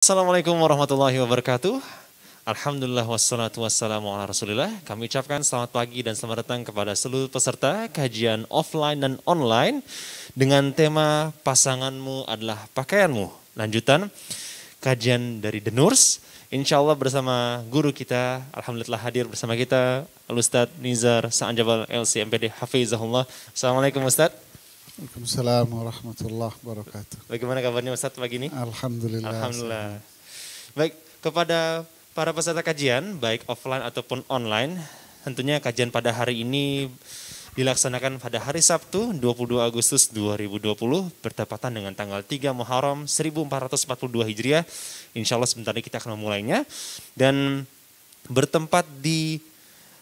Assalamualaikum warahmatullahi wabarakatuh. Alhamdulillah wassalatu wassalamu ala rasulillah. Kami ucapkan selamat pagi dan selamat datang kepada seluruh peserta kajian offline dan online dengan tema pasanganmu adalah pakaianmu. Lanjutan kajian dari The Nurs. Insya Allah bersama guru kita, alhamdulillah hadir bersama kita Al-Ustadz Nizar Sa'anjabal LC MPD Hafizahullah. Assalamualaikum Ustadz. Waalaikumsalam warahmatullahi wabarakatuh. Bagaimana kabarnya Ustadz pagi ini? Alhamdulillah. Alhamdulillah. Baik, kepada para peserta kajian, baik offline ataupun online, tentunya kajian pada hari ini dilaksanakan pada hari Sabtu 22 Agustus 2020 bertepatan dengan tanggal 3 Muharram 1442 Hijriah. Insya Allah sebentar lagi kita akan memulainya dan bertempat di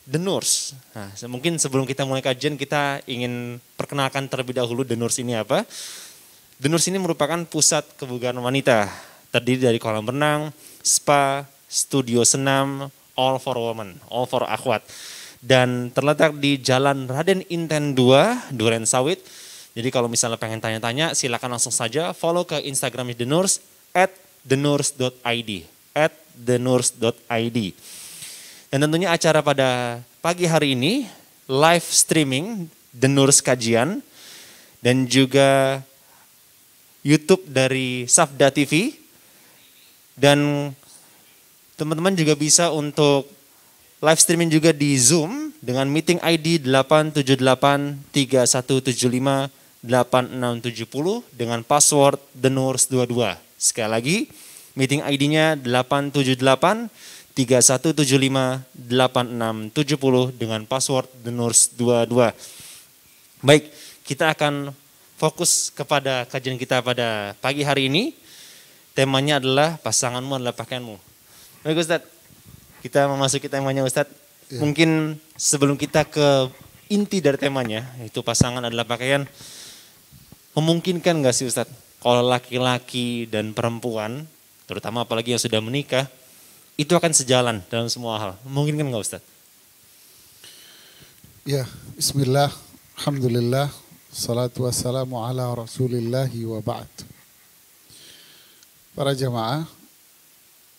The Nurs. Nah, mungkin sebelum kita mulai kajian kita ingin perkenalkan terlebih dahulu The Nurs ini apa. The Nurs ini merupakan pusat kebugaran wanita, terdiri dari kolam renang, spa, studio senam, all for women, all for akhwat. Dan terletak di Jalan Raden Inten 2, Duren Sawit. Jadi kalau misalnya pengen tanya-tanya silakan langsung saja follow ke Instagram The Nurs @thenurs.id, @thenurs.id. Dan tentunya acara pada pagi hari ini live streaming The Nurs Kajian dan juga YouTube dari Safda TV. Dan teman-teman juga bisa untuk live streaming juga di Zoom dengan meeting ID 87831758670 dengan password thenurs22. Sekali lagi meeting ID-nya 87831758670 dengan password thenurs22. Baik, kita akan fokus kepada kajian kita pada pagi hari ini. Temanya adalah pasanganmu adalah pakaianmu. Baik Ustadz, kita memasuki temanya Ustadz. Ya. Mungkin sebelum kita ke inti dari temanya, yaitu pasangan adalah pakaian. Memungkinkan gak sih Ustadz, kalau laki-laki dan perempuan, terutama apalagi yang sudah menikah, itu akan sejalan dalam semua hal. Memungkinkan gak Ustadz? Ya, bismillah, alhamdulillah, salatu wassalamu ala rasulillahi wa ba'd. Para jamaah,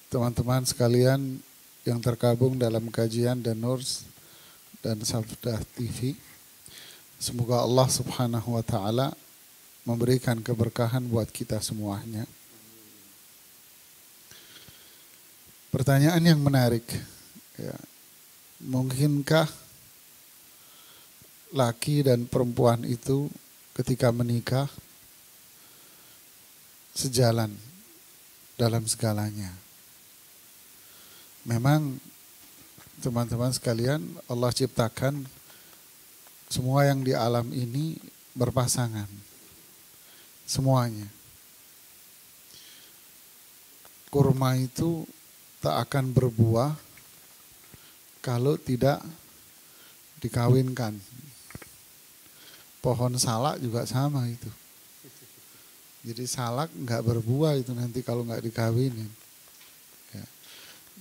teman-teman sekalian yang tergabung dalam kajian The Nurs dan Safda TV, semoga Allah subhanahu wa ta'ala memberikan keberkahan buat kita semuanya. Pertanyaan yang menarik, ya, mungkinkah laki dan perempuan itu ketika menikah sejalan dalam segalanya? Memang teman-teman sekalian, Allah ciptakan semua yang di alam ini berpasangan, semuanya. Kurma itu tak akan berbuah kalau tidak dikawinkan. Pohon salak juga sama itu. Jadi salak nggak berbuah itu nanti kalau nggak dikawinin. Ya.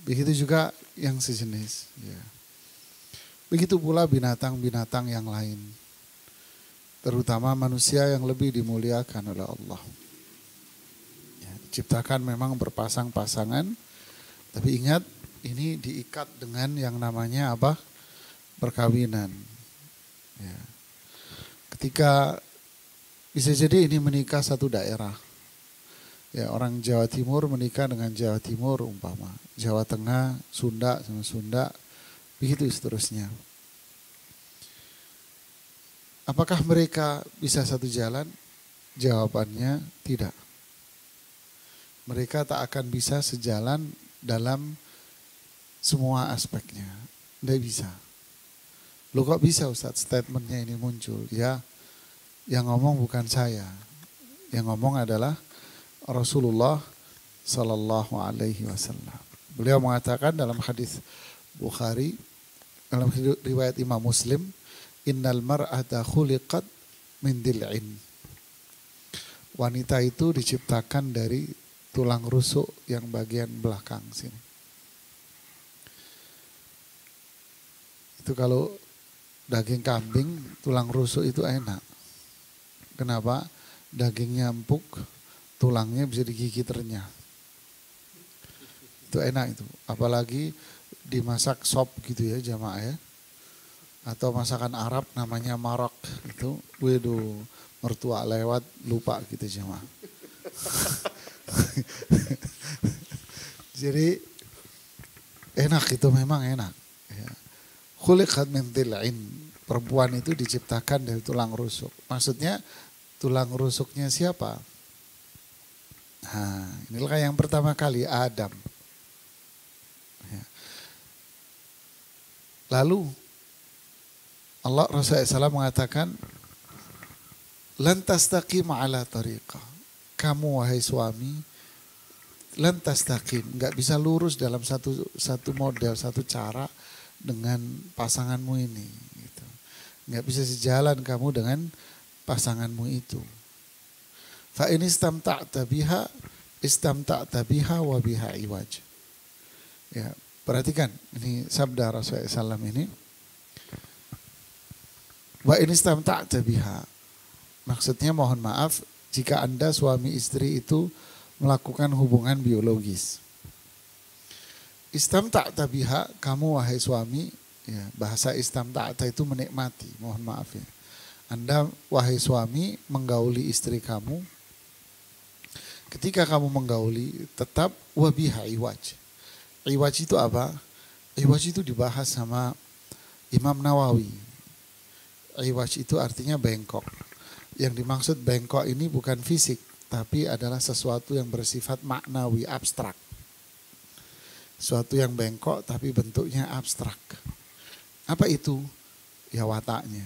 Begitu juga yang sejenis. Ya. Begitu pula binatang-binatang yang lain. Terutama manusia yang lebih dimuliakan oleh Allah. Ya, diciptakan memang berpasang-pasangan. Tapi ingat, ini diikat dengan yang namanya apa? Perkawinan. Ya. Ketika bisa jadi ini menikah satu daerah. Ya, orang Jawa Timur menikah dengan Jawa Timur umpama. Jawa Tengah, Sunda sama Sunda, begitu seterusnya. Apakah mereka bisa satu jalan? Jawabannya tidak. Mereka tak akan bisa sejalan dalam semua aspeknya. Tidak bisa. Loh kok bisa Ustadz statementnya ini muncul? Ya, yang ngomong bukan saya. Yang ngomong adalah Rasulullah Sallallahu Alaihi Wasallam. Beliau mengatakan dalam hadis Bukhari, dalam riwayat Imam Muslim, Innal mar'ata khuliqat min dil'in. Wanita itu diciptakan dari tulang rusuk yang bagian belakang sini. Itu kalau daging kambing, tulang rusuk itu enak. Kenapa? Dagingnya empuk, tulangnya bisa digigit renyah. Itu enak itu. Apalagi dimasak sop gitu ya jamaah ya. Atau masakan Arab namanya marok itu. Waduh, mertua lewat lupa gitu jamaah. Jadi enak itu memang enak. Ya. Khuliqat min dhil'in. Perempuan itu diciptakan dari tulang rusuk. Maksudnya tulang rusuknya siapa? Nah, inilah yang pertama kali Adam. Ya. Lalu Allah Rasulullah SAW mengatakan, lan tastaqim ala tariqah. Kamu wahai suami, lan tastaqim, nggak bisa lurus dalam satu model, satu cara dengan pasanganmu ini. Gitu. Nggak bisa sejalan kamu dengan pasanganmu itu. Fa in istamta'ta biha wa biha iwaj. Ya, perhatikan ini sabda Rasulullah SAW ini. Wa in istamta'ta biha. Maksudnya mohon maaf jika Anda suami istri itu melakukan hubungan biologis. Istamta'ta biha, kamu wahai suami, ya, bahasa istamta'ta itu menikmati, mohon maaf ya. Anda wahai suami menggauli istri kamu. Ketika kamu menggauli tetap wabiha iwaj. Iwaj itu apa? Iwaj itu dibahas sama Imam Nawawi. Iwaj itu artinya bengkok. Yang dimaksud bengkok ini bukan fisik, tapi adalah sesuatu yang bersifat maknawi, abstrak. Sesuatu yang bengkok tapi bentuknya abstrak. Apa itu? Ya wataknya.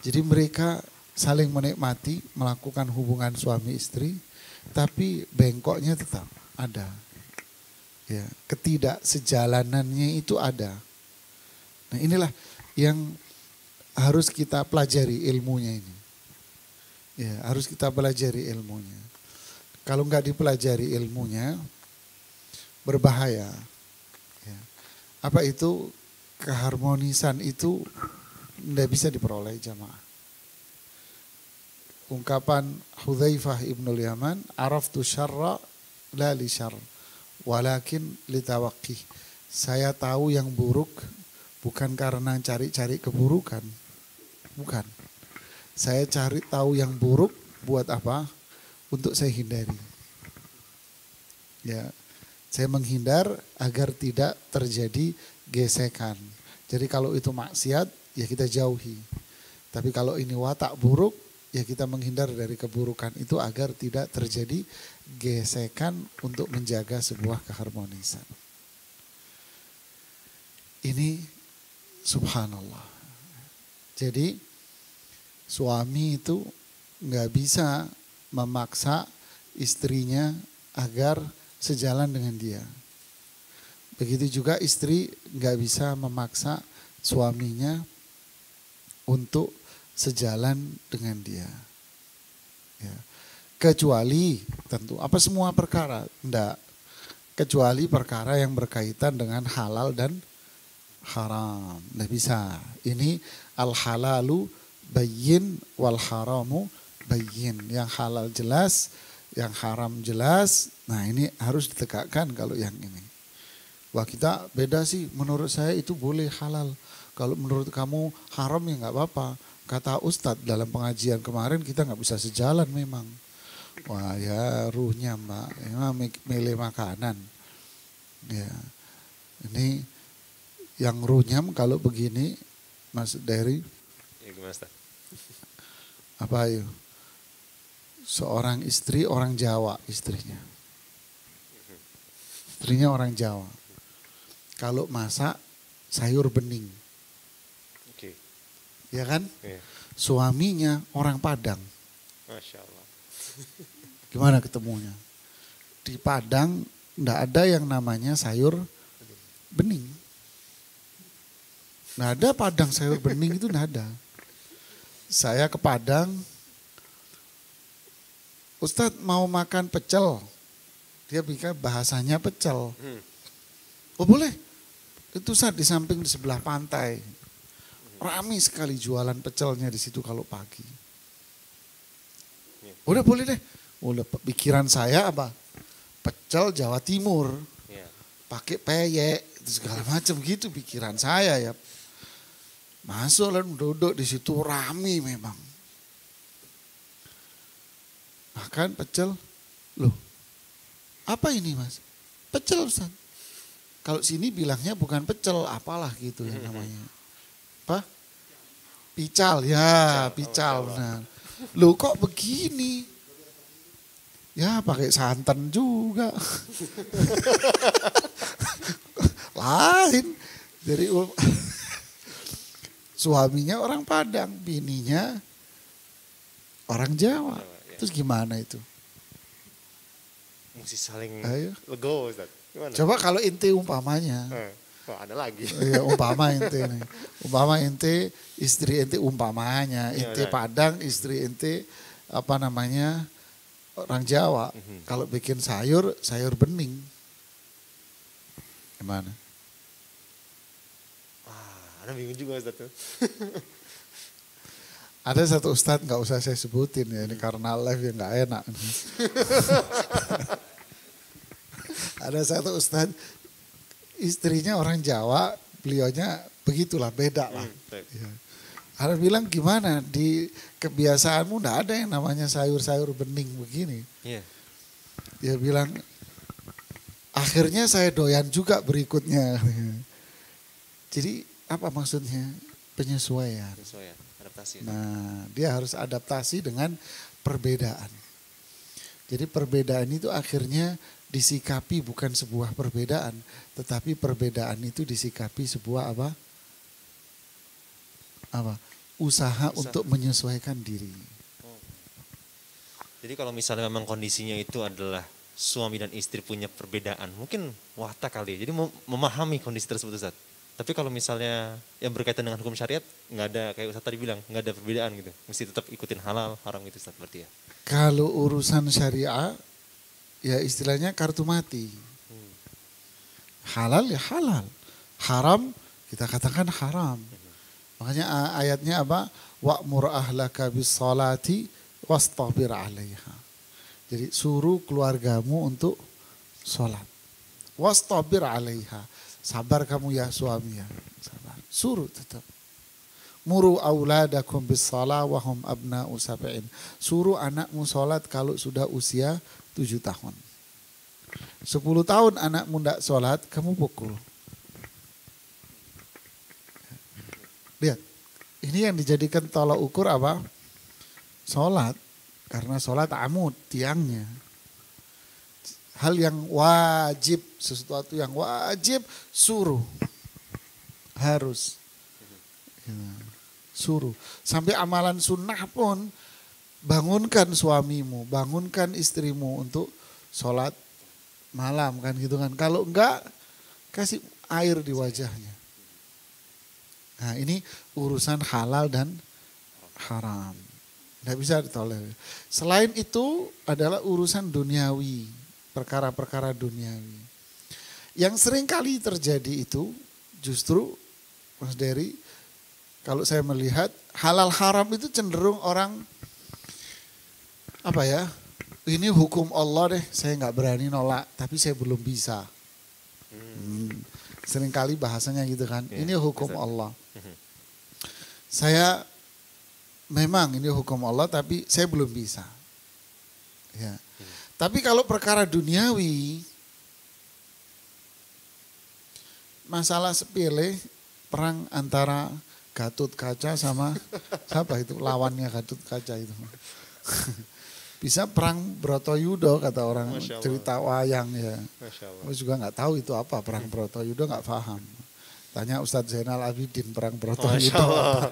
Jadi mereka saling menikmati melakukan hubungan suami istri, tapi bengkoknya tetap ada. Ya, ketidaksejalanannya itu ada. Nah, inilah yang harus kita pelajari ilmunya ini. Ya, harus kita pelajari ilmunya. Kalau nggak dipelajari ilmunya, berbahaya. Ya. Apa itu? Keharmonisan itu tidak bisa diperoleh jamaah. Ungkapan Hudzaifah ibnul Yaman, araftu syarra la li syarr, walakin li tawaqqih. Saya tahu yang buruk bukan karena cari-cari keburukan. Bukan. Saya cari tahu yang buruk buat apa? Untuk saya hindari. Ya, saya menghindar agar tidak terjadi gesekan. Jadi kalau itu maksiat, ya kita jauhi. Tapi kalau ini watak buruk, ya kita menghindar dari keburukan itu agar tidak terjadi gesekan untuk menjaga sebuah keharmonisan. Ini subhanallah. Jadi suami itu nggak bisa memaksa istrinya agar sejalan dengan dia. Begitu juga istri nggak bisa memaksa suaminya untuk sejalan dengan dia. Ya. Kecuali tentu apa semua perkara? Enggak. Kecuali perkara yang berkaitan dengan halal dan haram. Nggak bisa. Ini al-halalu bayyin wal haramu bayyin. Yang halal jelas, yang haram jelas. Nah ini harus ditegakkan kalau yang ini. Wah kita beda sih, menurut saya itu boleh halal. Kalau menurut kamu haram ya nggak apa-apa. Kata Ustadz dalam pengajian kemarin kita nggak bisa sejalan memang. Wah ya ruhnya mbak, memang milih makanan. Ya, ini yang runyam kalau begini Mas Dery. Ya gimana Ustaz? Apa ya? Seorang istri orang Jawa istrinya. Istrinya orang Jawa. Kalau masak sayur bening. Oke. Ya kan? Iya. Suaminya orang Padang. Masya Allah. Gimana ketemunya? Di Padang enggak ada yang namanya sayur bening. Nggak ada Padang sayur bening itu enggak ada. Saya ke Padang, Ustadz mau makan pecel. Dia bikin bahasanya pecel. Oh boleh. Itu saat di samping di sebelah pantai. Ramai sekali jualan pecelnya di situ kalau pagi. Udah boleh deh. Udah pikiran saya apa? pecel Jawa Timur, Iya. pakai peyek, itu segala macam gitu pikiran saya ya. Masuk lalu duduk di situ rame memang. Makan pecel, loh apa ini mas? Pecel Ustaz. Kalau sini bilangnya bukan pecel, apalah gitu ya namanya. Apa? Pical, ya pical. Nah, loh kok begini? Ya pakai santan juga. Lain. Dari suaminya orang Padang, bininya orang Jawa. Terus gimana itu? Mesti saling Ayo. legowo Ustaz. Gimana? Coba kalau ente umpamanya. Oh, ada lagi. Ya umpama ente nih. Umpama ente, istri ente umpamanya. Ente Iya, Padang, istri ente apa namanya orang Jawa. Kalau bikin sayur, sayur bening. Gimana? Ada bingung juga Ustaz tuh. Ada satu ustadz nggak usah saya sebutin ya ini karena live yang nggak enak. Ada satu ustadz istrinya orang Jawa, beliaunya begitulah beda lah. Ya. Ada bilang gimana di kebiasaanmu nggak ada yang namanya sayur-sayur bening begini. Iya. Dia bilang akhirnya saya doyan juga berikutnya. Jadi apa maksudnya? Penyesuaian. Penyesuaian, adaptasi. Nah, dia harus adaptasi dengan perbedaan. Jadi perbedaan itu akhirnya disikapi bukan sebuah perbedaan, tetapi perbedaan itu disikapi sebuah apa? Apa? Usaha untuk menyesuaikan diri. Jadi kalau misalnya memang kondisinya itu adalah suami dan istri punya perbedaan, mungkin watak kali. Jadi memahami kondisi tersebut Ustaz. Tapi kalau misalnya yang berkaitan dengan hukum syariat, nggak ada kayak Ustaz tadi bilang, nggak ada perbedaan gitu. Mesti tetap ikutin halal, haram gitu Ustaz berarti ya. Kalau urusan syariah, ya istilahnya kartu mati. Halal ya halal. Haram, kita katakan haram. Makanya ayatnya apa? Wa'mur ahlaka bis salati wastabir 'alaiha. Jadi suruh keluargamu untuk sholat. Wastabir 'alaiha. Sabar kamu ya suami ya. Sabar. Suruh tetap. Muru auladakum bis shalah wa hum abna'u sab'in. Suruh anakmu sholat kalau sudah usia 7 tahun. 10 tahun anakmu tidak sholat, kamu pukul. Lihat, ini yang dijadikan tolak ukur apa? Sholat. Karena sholat amud, tiangnya. Hal yang wajib, sesuatu yang wajib, suruh. Harus. Suruh. Sampai amalan sunnah pun, bangunkan suamimu, bangunkan istrimu untuk sholat malam kan gitu kan. Kalau enggak, kasih air di wajahnya. Nah ini urusan halal dan haram. Tidak bisa ditolerir. Selain itu adalah urusan duniawi. Perkara-perkara duniawi. Yang sering kali terjadi itu justru Mas Dery, kalau saya melihat halal haram itu cenderung orang apa ya, ini hukum Allah deh, saya nggak berani nolak, tapi saya belum bisa. Sering kali bahasanya gitu kan, ini hukum Allah. Saya memang ini hukum Allah, tapi saya belum bisa. Ya. Tapi kalau perkara duniawi, masalah sepele, perang antara Gatot Kaca sama siapa itu lawannya Gatot Kaca itu. Bisa perang Bratayuda kata orang cerita wayang ya. Aku juga nggak tahu itu apa perang Bratayuda, nggak paham. Tanya Ustadz Zainal Abidin perang Bratayuda apa.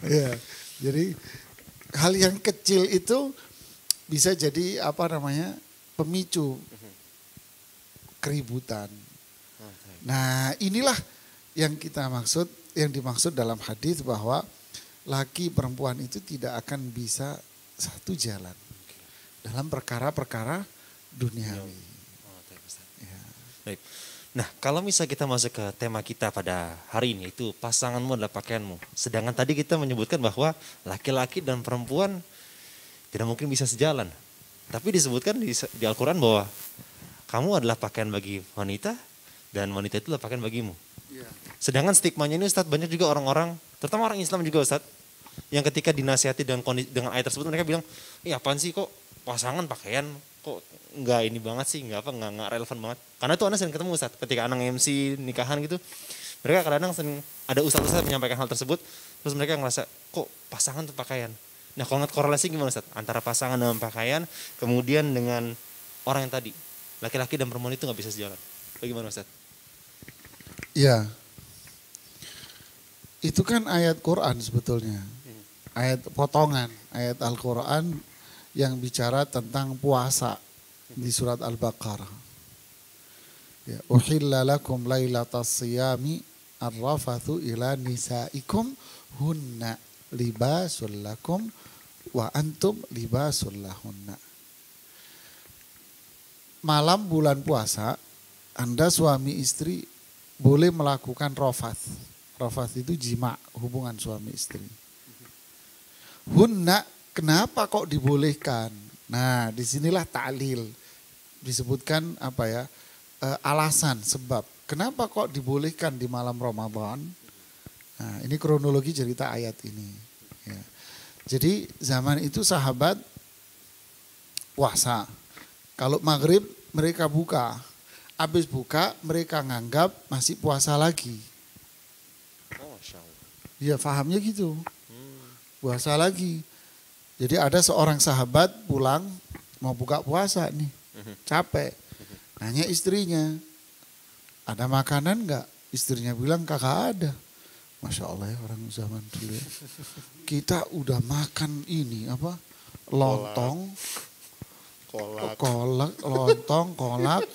Ya, jadi hal yang kecil itu bisa jadi apa namanya pemicu keributan. Nah inilah yang kita maksud, yang dimaksud dalam hadis bahwa laki perempuan itu tidak akan bisa satu jalan dalam perkara-perkara duniawi. Ya. Baik. Nah kalau misalnya kita masuk ke tema kita pada hari ini, itu pasanganmu adalah pakaianmu. Sedangkan tadi kita menyebutkan bahwa laki-laki dan perempuan tidak mungkin bisa sejalan. Tapi disebutkan di Al-Quran bahwa kamu adalah pakaian bagi wanita dan wanita itu adalah pakaian bagimu. Iya. Sedangkan stigmanya ini Ustadz, banyak juga orang-orang, terutama orang Islam juga Ustadz, yang ketika dinasihati dengan ayat tersebut mereka bilang, apaan sih kok pasangan pakaian, kok nggak ini banget sih, nggak relevan banget. Karena itu Anda sering ketemu Ustadz, ketika anak MC nikahan gitu, mereka kadang-kadang sering ada ustadz-ustadz menyampaikan hal tersebut, terus mereka ngerasa kok pasangan tuh pakaian. Nah kalau ngeliat korelasi gimana Ustadz, antara pasangan dengan pakaian, kemudian dengan orang yang tadi, laki-laki dan perempuan itu nggak bisa sejalan. Bagaimana Ustadz? Ya, itu kan ayat Quran sebetulnya, ayat potongan, ayat Al-Quran yang bicara tentang puasa di surat Al-Baqarah. Ya, uhilla lakum lailatas siyami arrafathu ila nisaikum hunna libasul lakum wa antum libasul lahunna. Malam bulan puasa, Anda suami istri boleh melakukan rofath. Rofath itu jima, hubungan suami istri. Hunna, kenapa kok dibolehkan? Nah, disinilah ta'lil. Disebutkan alasan, sebab. Kenapa kok dibolehkan di malam Ramadan? Nah, ini kronologi cerita ayat ini. Ya. Jadi zaman itu sahabat puasa. Kalau maghrib mereka buka. Habis buka mereka nganggap masih puasa lagi. Dia fahamnya gitu. Puasa lagi. Jadi ada seorang sahabat pulang mau buka puasa nih. Capek. Nanya istrinya, ada makanan enggak? Istrinya bilang kakak ada. Masya Allah ya orang zaman dulu ya. Kita udah makan ini lontong. Kolak, lontong, kolak,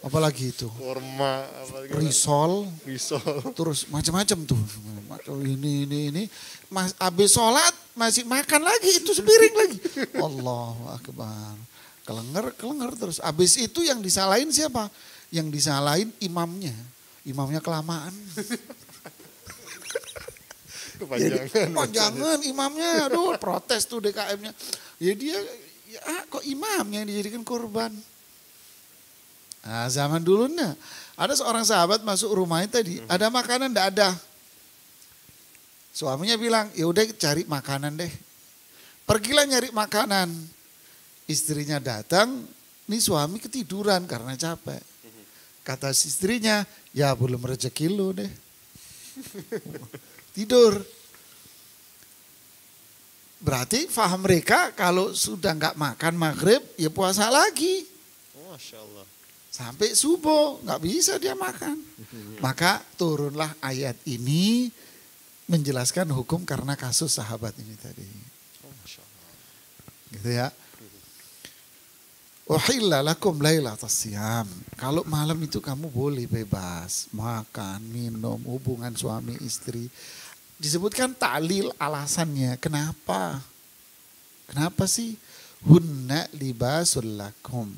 apalagi itu? Kurma, risol, terus macam-macam tuh. Ini. Mas, abis sholat masih makan lagi itu sepiring lagi. Allahu Akbar. Kelenger terus. Abis itu yang disalahin siapa? Yang disalahin imamnya. Imamnya kelamaan. Kepanjangan imamnya, aduh protes tuh DKM-nya. Ya dia, kok imamnya yang dijadikan korban. Nah zaman dulunya ada seorang sahabat masuk rumahnya tadi, ada makanan enggak ada. Suaminya bilang, ya udah cari makanan deh. Pergilah nyari makanan. Istrinya datang, nih suami ketiduran karena capek. Kata istrinya, ya belum rezeki lu deh. Tidur. Berarti faham mereka kalau sudah nggak makan maghrib ya puasa lagi. Masya Allah. Sampai subuh nggak bisa dia makan. Maka turunlah ayat ini menjelaskan hukum karena kasus sahabat ini tadi. Masya Allah. Gitu ya. Uhilla lakum lailatas siyam. Kalau malam itu kamu boleh bebas makan, minum, hubungan suami istri. Disebutkan ta'lil alasannya. Kenapa? Kenapa sih? Hunna libasul lakum.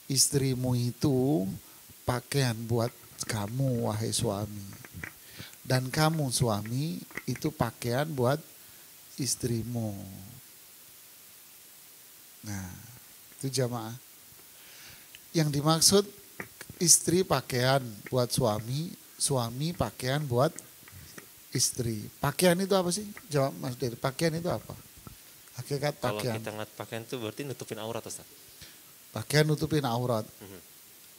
Istrimu itu pakaian buat kamu wahai suami. Dan kamu suami itu pakaian buat istrimu. Nah, itu jamaah. Yang dimaksud istri pakaian buat suami, suami pakaian buat istri. Pakaian itu apa sih? Jawab Mas Dery. Pakaian itu apa? Hakikat pakaian. Kalau kita ngeliat pakaian itu berarti nutupin aurat Ustaz. Pakaian nutupin aurat.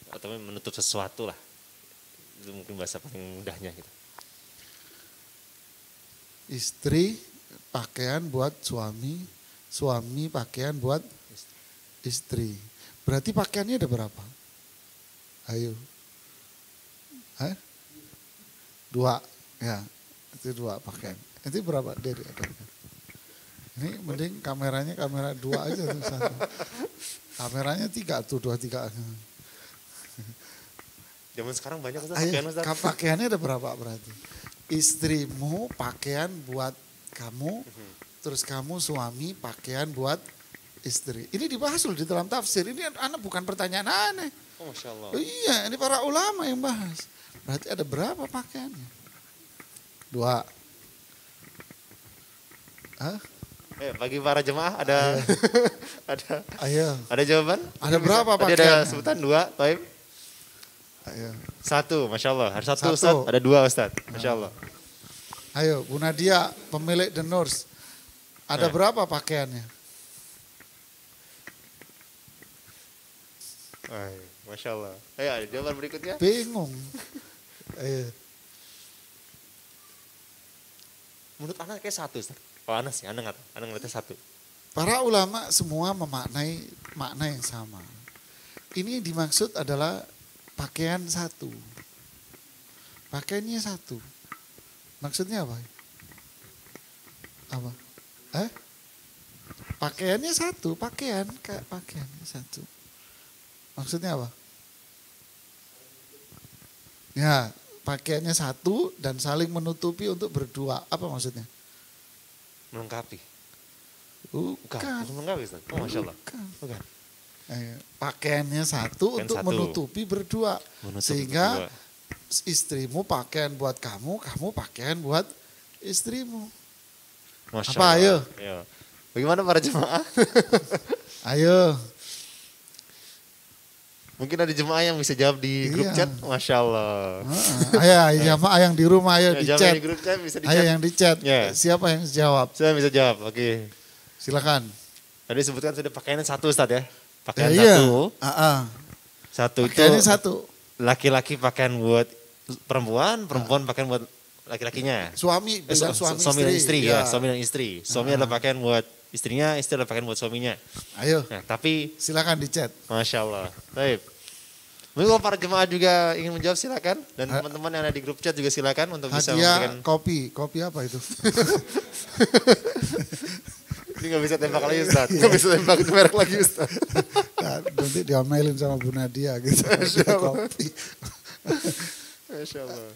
Atau menutup sesuatu lah. Itu mungkin bahasa paling mudahnya gitu. Istri pakaian buat suami, suami pakaian buat istri. Berarti pakaiannya ada berapa? Ayo. 2. Ya. Itu 2 pakaian. Itu berapa? Dari ini mending kameranya kamera 2 aja tuh satu. Kameranya 3 tuh 2, 3. Zaman sekarang banyak Ustaz, pakaiannya ada berapa berarti? Istrimu pakaian buat kamu, terus kamu suami pakaian buat istri. Ini dibahas loh di dalam tafsir. Ini anak bukan pertanyaan aneh. Oh, Masya Allah. Iya, ini para ulama yang bahas. Berarti ada berapa pakaiannya? 2. Bagi para jemaah ada Ayo. ada jawaban? Ada berapa Tadi pakaian? ada sebutan 2, Taib. Ayo. 1, Masya Allah. Hari 1 1. Ustaz, ada 2 Ustaz. Masya Allah. Ayo, Bu Nadia, pemilik The Nurse. Ada berapa pakaiannya? Masya Allah. Ayo, ada jawaban berikutnya. Bingung. Ayo. Menurut Ana kayak 1 Ustaz. Oh Ana sih, Ana ngeliatnya 1. Para ulama semua memaknai makna yang sama. Ini dimaksud adalah pakaian 1. Pakaiannya 1. Maksudnya apa? Apa? Pakaiannya 1, pakaian, kayak pakaiannya 1. Maksudnya apa? Ya, pakaiannya 1 dan saling menutupi untuk berdua. Apa maksudnya? Melengkapi. Bukan. Melengkapi Ustaz. Oh Masya Allah. Bukan. Pakaiannya 1 untuk 1. menutupi berdua. Sehingga berdua. istrimu pakaian buat kamu, kamu pakaian buat istrimu. Masya Apa, Allah. ayo? Bagaimana para jemaah? Ayo. Mungkin ada jemaah yang bisa jawab di grup chat. Masya Allah. Ayo jamaah yang di rumah, ayo di Jamaah chat. di grup chat bisa di Ayo chat. yang di chat. Ya. Siapa yang jawab? Saya bisa jawab, oke. Silakan. Tadi sebutkan sudah pakaiannya 1 Ustaz ya. Pakaian Iya. 1. 1 itu Pakaiannya 1. laki-laki pakaian buat perempuan, perempuan pakaian buat laki-lakinya. Suami, bilang Suami dan istri ya, Ya. suami dan istri. Suami adalah pakaian buat istrinya, istri adalah pakaian buat suaminya. Ayo, Nah, tapi silakan di chat. Masya Allah. Baik. Mungkin kalau para jemaah juga ingin menjawab silakan. Dan teman-teman yang ada di grup chat juga silakan untuk bisa memberikan. Hadiah kopi. Kopi apa itu? Ini gak bisa tembak lagi Ustaz. Gak bisa tembak merek lagi Ustaz. Nah, nanti diomelin sama Bu Nadia gitu. Masya Allah. Kopi. Masya Allah.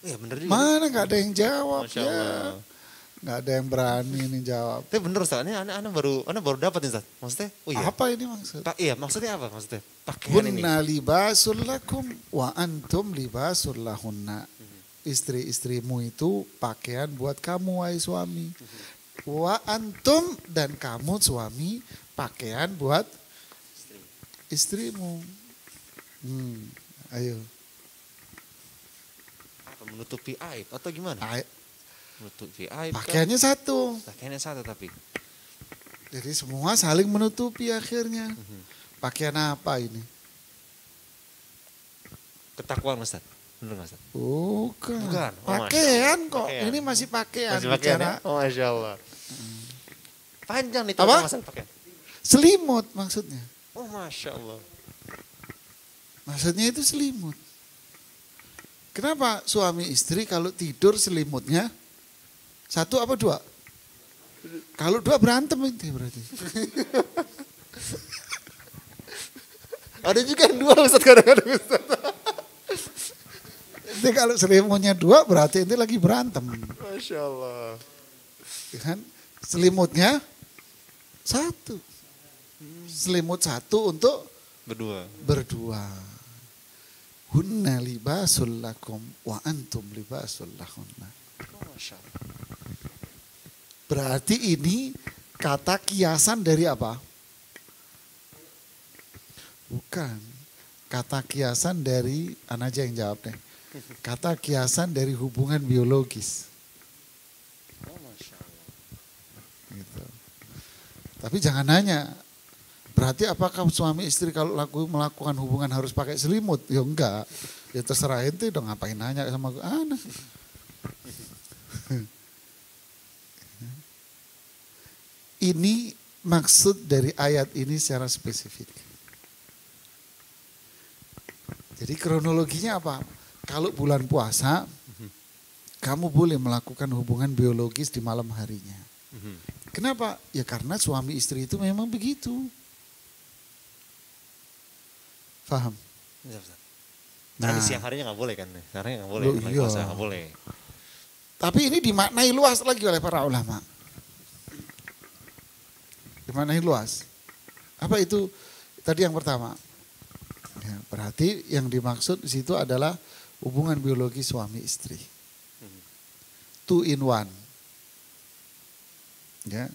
Iya bener juga. Mana gak ada yang jawab Masya ya. Allah. Gak ada yang berani nih jawab. Tapi bener Ustaz, ini anak baru dapat nih Ustaz. Maksudnya, oh iya. Apa ini maksud? Iya, maksudnya apa maksudnya? Pakaian ini. Hunna libasul lakum wa antum libasul lahunna. Istri-istrimu itu pakaian buat kamu wahai suami. Wa antum dan kamu suami pakaian buat istrimu. Ayo. Apa, menutupi aib atau gimana? Menutupi aib. Pakaiannya 1. Pakaiannya 1 tapi. Jadi semua saling menutupi akhirnya. Pakaian apa ini? Ketakwaan Ustaz. Bener nggak Ustaz? Bukan. Bukan. Oh, Pakaian Masya Allah. kok. Pakaian. Ini masih pakaian. Masih pakaian bicara ya? Oh Masya Allah. Panjang nih Apa? masalah pakaian. selimut maksudnya. Oh Masya Allah. Maksudnya itu selimut. Kenapa suami istri kalau tidur selimutnya 1 apa 2? Kalau 2 berantem itu berarti. Ada juga yang 2 Ustaz kadang-kadang Ustaz. Jadi kalau selimutnya 2 berarti ini lagi berantem. Masya Allah. Kan? Selimutnya 1. Selimut 1 untuk berdua. Hunna libasul lakum wa antum libasul lahunna. Masya Allah. Berarti ini kata kiasan dari apa? Bukan. Kata kiasan dari, Ana aja yang jawab deh. Kata kiasan dari hubungan biologis. Oh Masya Allah. Gitu. Tapi jangan nanya, berarti apakah suami istri kalau melakukan hubungan harus pakai selimut? Ya enggak. Ya terserah ente dong, ngapain nanya sama gue. Ini maksud dari ayat ini secara spesifik. Jadi kronologinya apa? Kalau bulan puasa, kamu boleh melakukan hubungan biologis di malam harinya. Kenapa? Ya karena suami istri itu memang begitu. Paham? Nah, di siang harinya nggak boleh kan? Karena nggak boleh, karena puasa nggak boleh. Tapi ini dimaknai luas lagi oleh para ulama. Dimaknai luas. Apa itu? Tadi yang pertama. Ya, berarti yang dimaksud di situ adalah hubungan biologi suami istri. 2 in 1. Ya,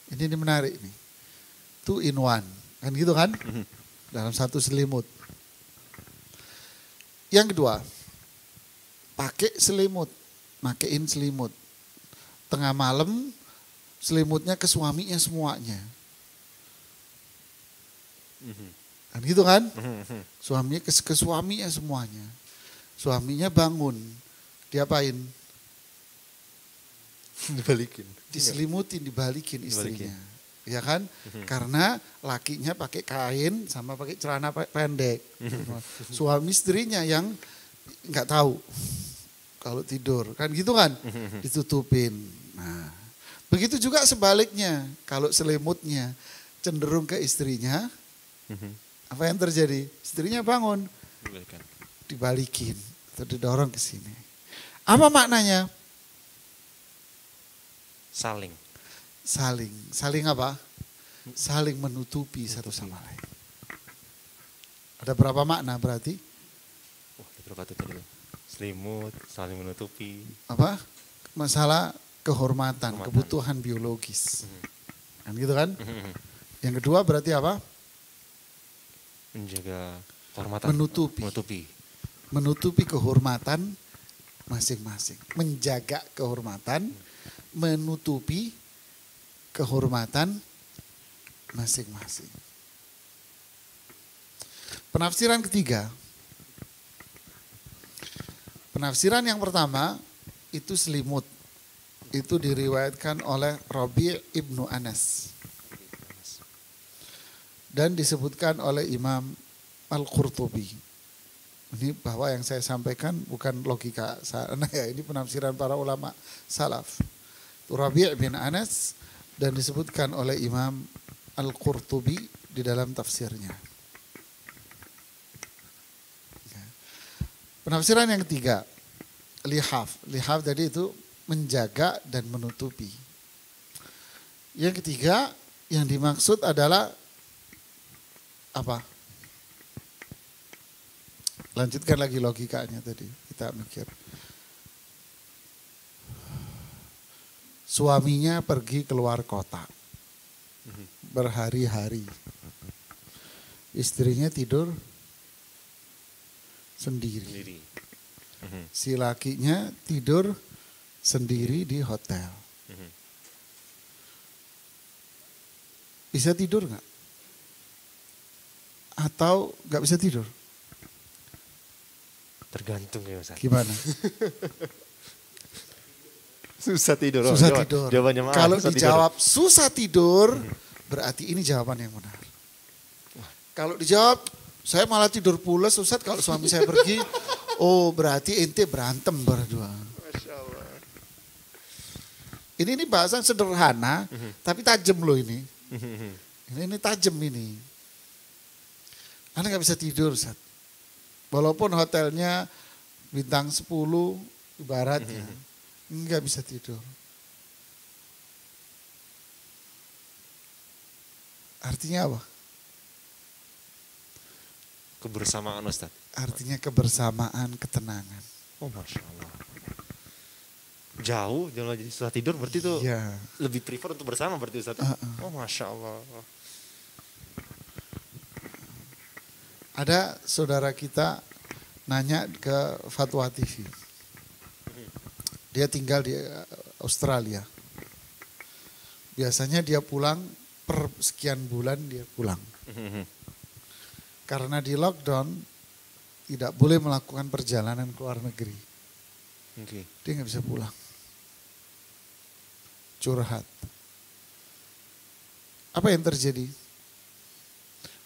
ini menarik nih. 2 in 1, kan gitu kan? Dalam satu selimut. Yang kedua, pakai selimut, makein selimut. Tengah malam selimutnya ke suaminya semuanya. Kan gitu kan? Suaminya ke suaminya semuanya. Suaminya bangun, diapain? Dibalikin. Diselimutin, dibalikin istrinya. Ya kan? Karena lakinya pakai kain sama pakai celana pendek. Suami istrinya yang nggak tahu kalau tidur. Kan gitu kan? Ditutupin. Nah, begitu juga sebaliknya. Kalau selimutnya cenderung ke istrinya, apa yang terjadi? Istrinya bangun, dibalikin atau didorong ke sini. Apa maknanya? Saling. Saling apa? Saling menutupi satu sama lain. Ada berapa makna berarti? Wah, ada berapa tuh tadi? Selimut, saling menutupi. Apa? Masalah kehormatan, kebutuhan biologis. Kan gitu kan? Yang kedua berarti apa? Menjaga kehormatan. Menutupi kehormatan masing-masing. Menjaga kehormatan, menutupi kehormatan masing-masing. Penafsiran ketiga. Penafsiran yang pertama itu selimut. Itu diriwayatkan oleh Rabi' ibnu Anas. Dan disebutkan oleh Imam Al-Qurtubi. Ini bahwa yang saya sampaikan bukan logika sana ya, ini penafsiran para ulama salaf. Rabi' bin Anas dan disebutkan oleh Imam Al-Qurtubi di dalam tafsirnya. Penafsiran yang ketiga, lihaf. Lihaf tadi itu menjaga dan menutupi. Yang ketiga yang dimaksud adalah apa? Lanjutkan lagi logikanya tadi, kita mikir. Suaminya pergi keluar kota berhari-hari. Istrinya tidur sendiri. Si lakinya tidur sendiri di hotel. Bisa tidur nggak? Atau nggak bisa tidur? Tergantung ya Ustaz. Gimana? Susah tidur. Susah tidur. Jawabannya mana? Kalau dijawab susah tidur, berarti ini jawaban yang benar. Kalau dijawab, saya malah tidur pulas Ustaz kalau suami saya pergi, oh berarti ente berantem berdua. Masya Allah. Ini bahasan sederhana, tapi tajam loh ini. Ini tajam ini. Anda nggak bisa tidur Ustaz. Walaupun hotelnya bintang 10 ibaratnya, nggak bisa tidur. Artinya apa? Kebersamaan Ustaz. Artinya kebersamaan, ketenangan. Oh Masya Allah. Jauh, jangan jadi susah tidur berarti itu lebih prefer untuk bersama berarti Ustaz. Oh Masya Allah. Ada saudara kita nanya ke Fatwa TV. Dia tinggal di Australia. Biasanya dia pulang per sekian bulan dia pulang. Karena di lockdown tidak boleh melakukan perjalanan ke luar negeri. Dia nggak bisa pulang. Curhat. Apa yang terjadi?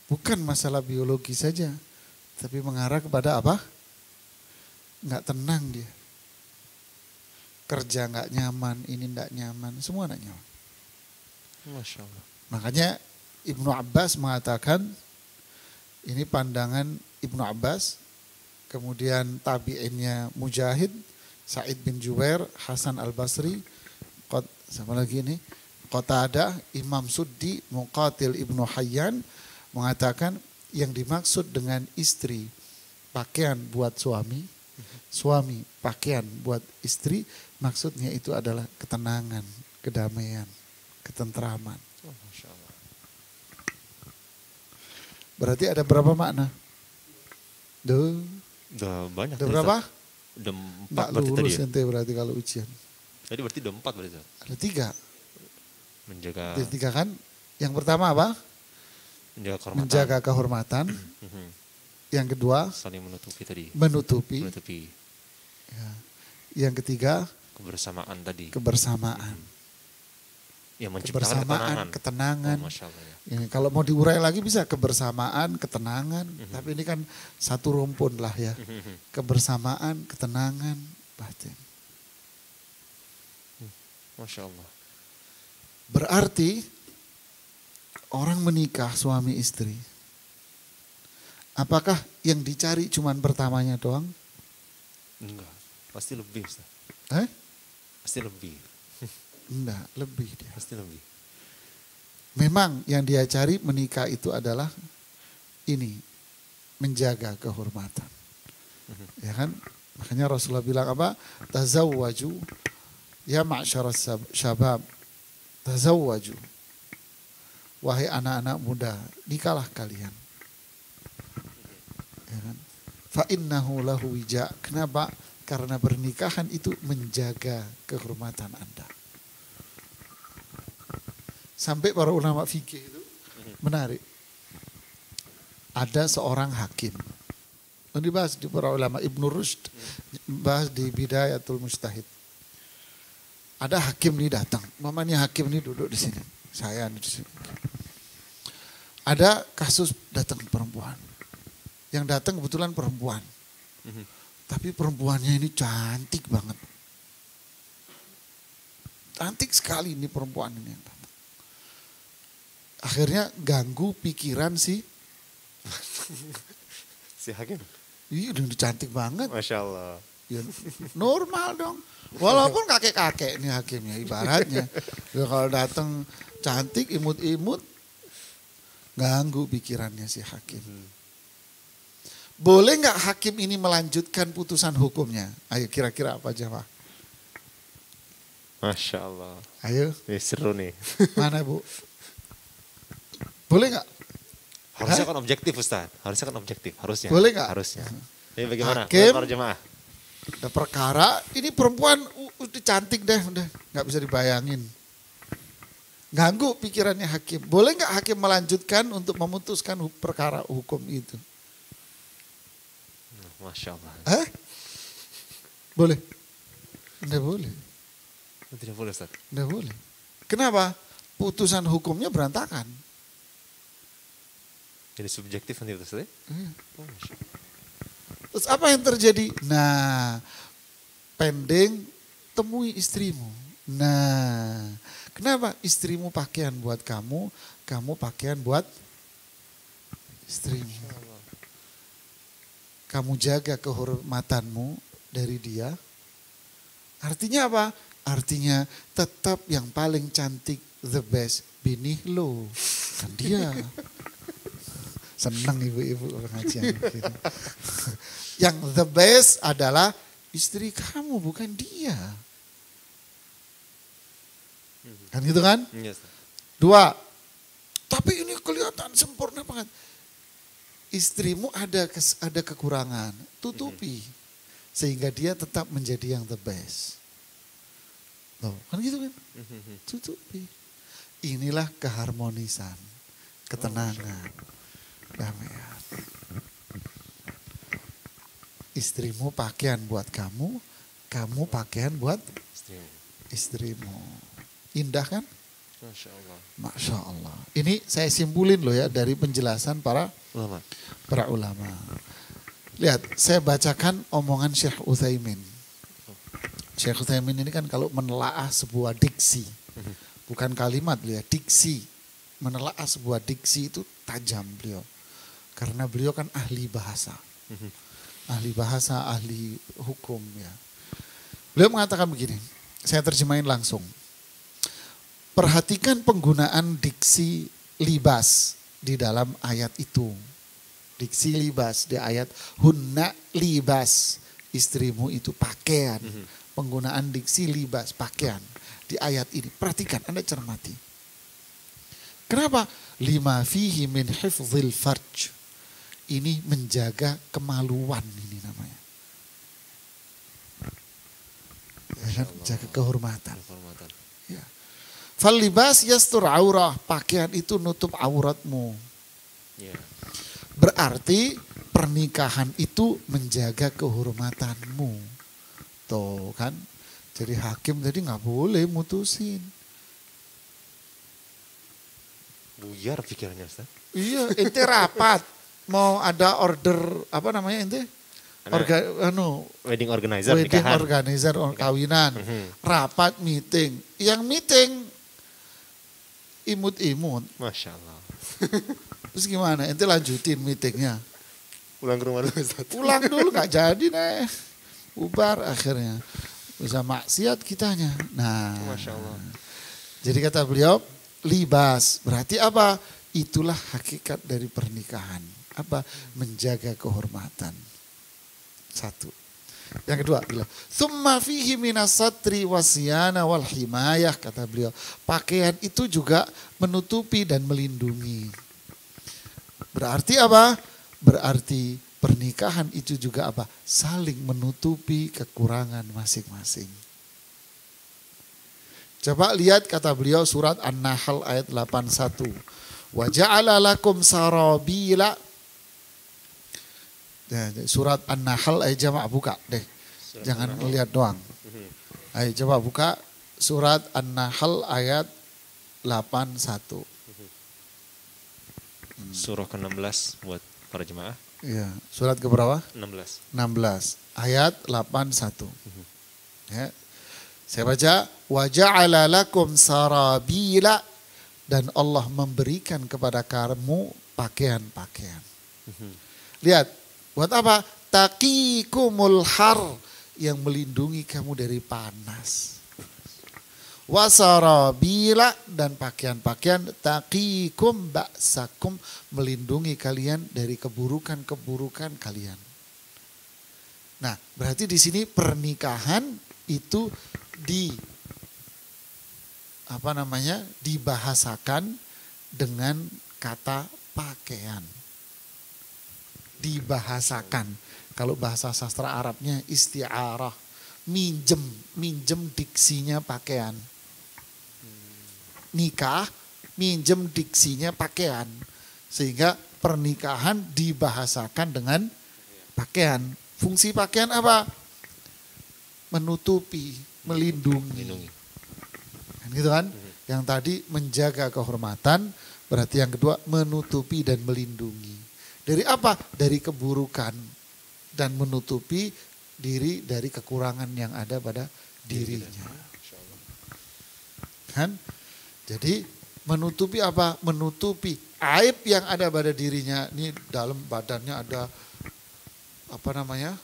Bukan masalah biologi saja, tapi mengarah kepada apa? Nggak tenang dia. Kerja nggak nyaman, ini nggak nyaman, semua nggak nyaman. Masya Allah. Makanya Ibnu Abbas mengatakan, ini pandangan Ibnu Abbas, kemudian tabi'innya Mujahid, Sa'id bin Jubair, Hasan al-Basri, sama lagi ini, Qatadah, Imam Suddi, Muqatil Ibnu Hayyan, mengatakan yang dimaksud dengan istri pakaian buat suami, suami pakaian buat istri, maksudnya itu adalah ketenangan, kedamaian, ketentraman. Oh, Masya Allah. Berarti ada berapa makna? Udah banyak. Ada tadi, berapa? Ustaz. Udah 4 Nggak berarti tadi lulus ya. ente berarti kalau ujian. Tadi berarti udah 4 berarti. Ustaz. Ada 3. Menjaga Ada 3 kan? Yang pertama apa? kehormatan. Menjaga kehormatan. Mhm. Yang kedua, Saling menutupi tadi. menutupi. Ya. Yang ketiga, Kebersamaan tadi. kebersamaan. Yang menciptakan Kebersamaan, ketenangan. Oh, Masya Allah ya. Ini kalau mau diurai lagi bisa kebersamaan, ketenangan. Tapi ini kan satu rumpun lah ya. Kebersamaan, ketenangan, batin. Masya Allah. Berarti orang menikah suami istri. Apakah yang dicari cuman pertamanya doang? Enggak. Pasti lebih Ustaz. Pasti lebih. Enggak, lebih dia. Pasti lebih. Memang yang dia cari menikah itu adalah ini, menjaga kehormatan. Ya kan? Makanya Rasulullah bilang apa? Tazawwaju ya ma'syaras syabab. Tazawwaju. Wahai anak-anak muda, nikahlah kalian. Ya kan? Fa innahu lahu wija. Kenapa? Karena pernikahan itu menjaga kehormatan Anda. Sampai para ulama fikih itu menarik. Ada seorang hakim. Ini dibahas di para ulama Ibnu Rushd, bahas di Bidayatul Mujtahid. Ada hakim ini datang. Mamanya hakim ini duduk di sini. Saya di sini. Ada kasus datang perempuan. Yang datang kebetulan perempuan. Tapi perempuannya ini cantik banget. Cantik sekali ini perempuan ini yang datang. Akhirnya ganggu pikiran si hakim. Iya udah cantik banget. Masya Allah. Ya, normal dong. Walaupun kakek-kakek nih hakimnya ibaratnya. Ya, kalau datang cantik imut-imut ganggu pikirannya si hakim. Boleh nggak hakim ini melanjutkan putusan hukumnya? Ayo kira-kira apa jawab? Masya Allah. Ayo. Ini seru nih. Mana Bu? Boleh nggak? Harusnya kan objektif Ustaz. Harusnya kan objektif. Harusnya. Boleh nggak? Harusnya. Ini bagaimana? Hakim. Para jemaah. Ada perkara, ini perempuan udah cantik deh, udah nggak bisa dibayangin. Ganggu pikirannya hakim. Boleh nggak hakim melanjutkan untuk memutuskan perkara hukum itu? Masya Allah. Boleh? Nggak boleh. Tidak boleh Ustaz. Nggak boleh. Kenapa? Putusan hukumnya berantakan. Jadi subjektif nanti Ustaz ya? Oh, Masya Allah. Terus apa yang terjadi? Nah, pending temui istrimu. Nah, kenapa? Istrimu pakaian buat kamu, kamu pakaian buat istrimu. Kamu jaga kehormatanmu dari dia. Artinya apa? Artinya tetap yang paling cantik, the best, binih lo. Kan dia. Senang ibu-ibu pengajian. Yang the best adalah istri kamu, bukan dia. Kan gitu kan? Yes. 2, tapi ini kelihatan sempurna banget. Istrimu ada kekurangan, tutupi. Sehingga dia tetap menjadi yang the best. Loh, kan gitu kan? Tutupi. Inilah keharmonisan, ketenangan, damaian. Istrimu pakaian buat kamu, kamu pakaian buat istrimu. Indah kan? Masya Allah. Masya Allah. Ini saya simpulin loh ya dari penjelasan para ulama. Lihat, saya bacakan omongan Syekh Utsaimin. Syekh Utsaimin ini kan kalau menelaah sebuah diksi, bukan kalimat beliau, diksi. Menelaah sebuah diksi itu tajam beliau. Karena beliau kan ahli bahasa. Ahli bahasa, ahli hukum ya. Beliau mengatakan begini, saya terjemahin langsung. Perhatikan penggunaan diksi libas di dalam ayat itu. Diksi libas di ayat hunna libas. Istrimu itu pakaian. Penggunaan diksi libas, pakaian. Di ayat ini, perhatikan, Anda cermati. Kenapa? Lima fihi min hifzil farj. Ini menjaga kemaluan ini namanya. Ya kan? Jaga kehormatan. Ya. Fal libas yastur aurah. Pakaian itu nutup auratmu. Ya. Berarti pernikahan itu menjaga kehormatanmu. Tuh kan. Jadi hakim tadi nggak boleh mutusin. Buyar pikirannya Ustaz. Iya, ente rapat. Mau ada order, apa namanya ente? Wedding organizer, Wedding nikahan. organizer, kawinan. Rapat, meeting. Yang meeting, imut-imut. Masya Allah. Terus gimana? Ente lanjutin meetingnya. Pulang ke rumah dulu Ustaz. Pulang dulu, gak jadi nih. Bubar akhirnya. Bisa maksiat kitanya. Nah, Masya Allah. jadi kata beliau, libas. Berarti apa? Itulah hakikat dari pernikahan. Apa? Menjaga kehormatan. Satu. Yang kedua, bilang, "Tsumma fihi minas satri wasyana wal himayah," kata beliau. Pakaian itu juga menutupi dan melindungi. Berarti apa? Berarti pernikahan itu juga apa? Saling menutupi kekurangan masing-masing. Coba lihat kata beliau surat An-Nahl ayat 81. Wa ja'ala lakum sarabila. Surat An-Nahl ayat jamak buka deh. Jangan melihat doang. Ayo coba buka surat An-Nahl ayat 81. Surah ke-16 buat para jemaah. Iya, surat ke berapa? 16. 16 ayat 81. Ya. Saya baca, wa ja'ala lakum sarabila, dan Allah memberikan kepada kamu pakaian-pakaian. Lihat, buat apa? Taqikumul har, yang melindungi kamu dari panas. Wasarabila, dan pakaian-pakaian taqikum ba'sakum, melindungi kalian dari keburukan-keburukan kalian. Nah, berarti di sini pernikahan itu dibahasakan dengan kata pakaian. Dibahasakan. Kalau bahasa sastra Arabnya isti'arah, minjem diksinya pakaian. Nikah, minjem diksinya pakaian. Sehingga pernikahan dibahasakan dengan pakaian. Fungsi pakaian apa? Menutupi, melindungi. Kan gitu kan? Yang tadi menjaga kehormatan, berarti yang kedua menutupi dan melindungi. Dari apa? Dari keburukan, dan menutupi diri dari kekurangan yang ada pada dirinya. Kan? Jadi menutupi apa? Menutupi aib yang ada pada dirinya. Ini dalam badannya ada apa namanya?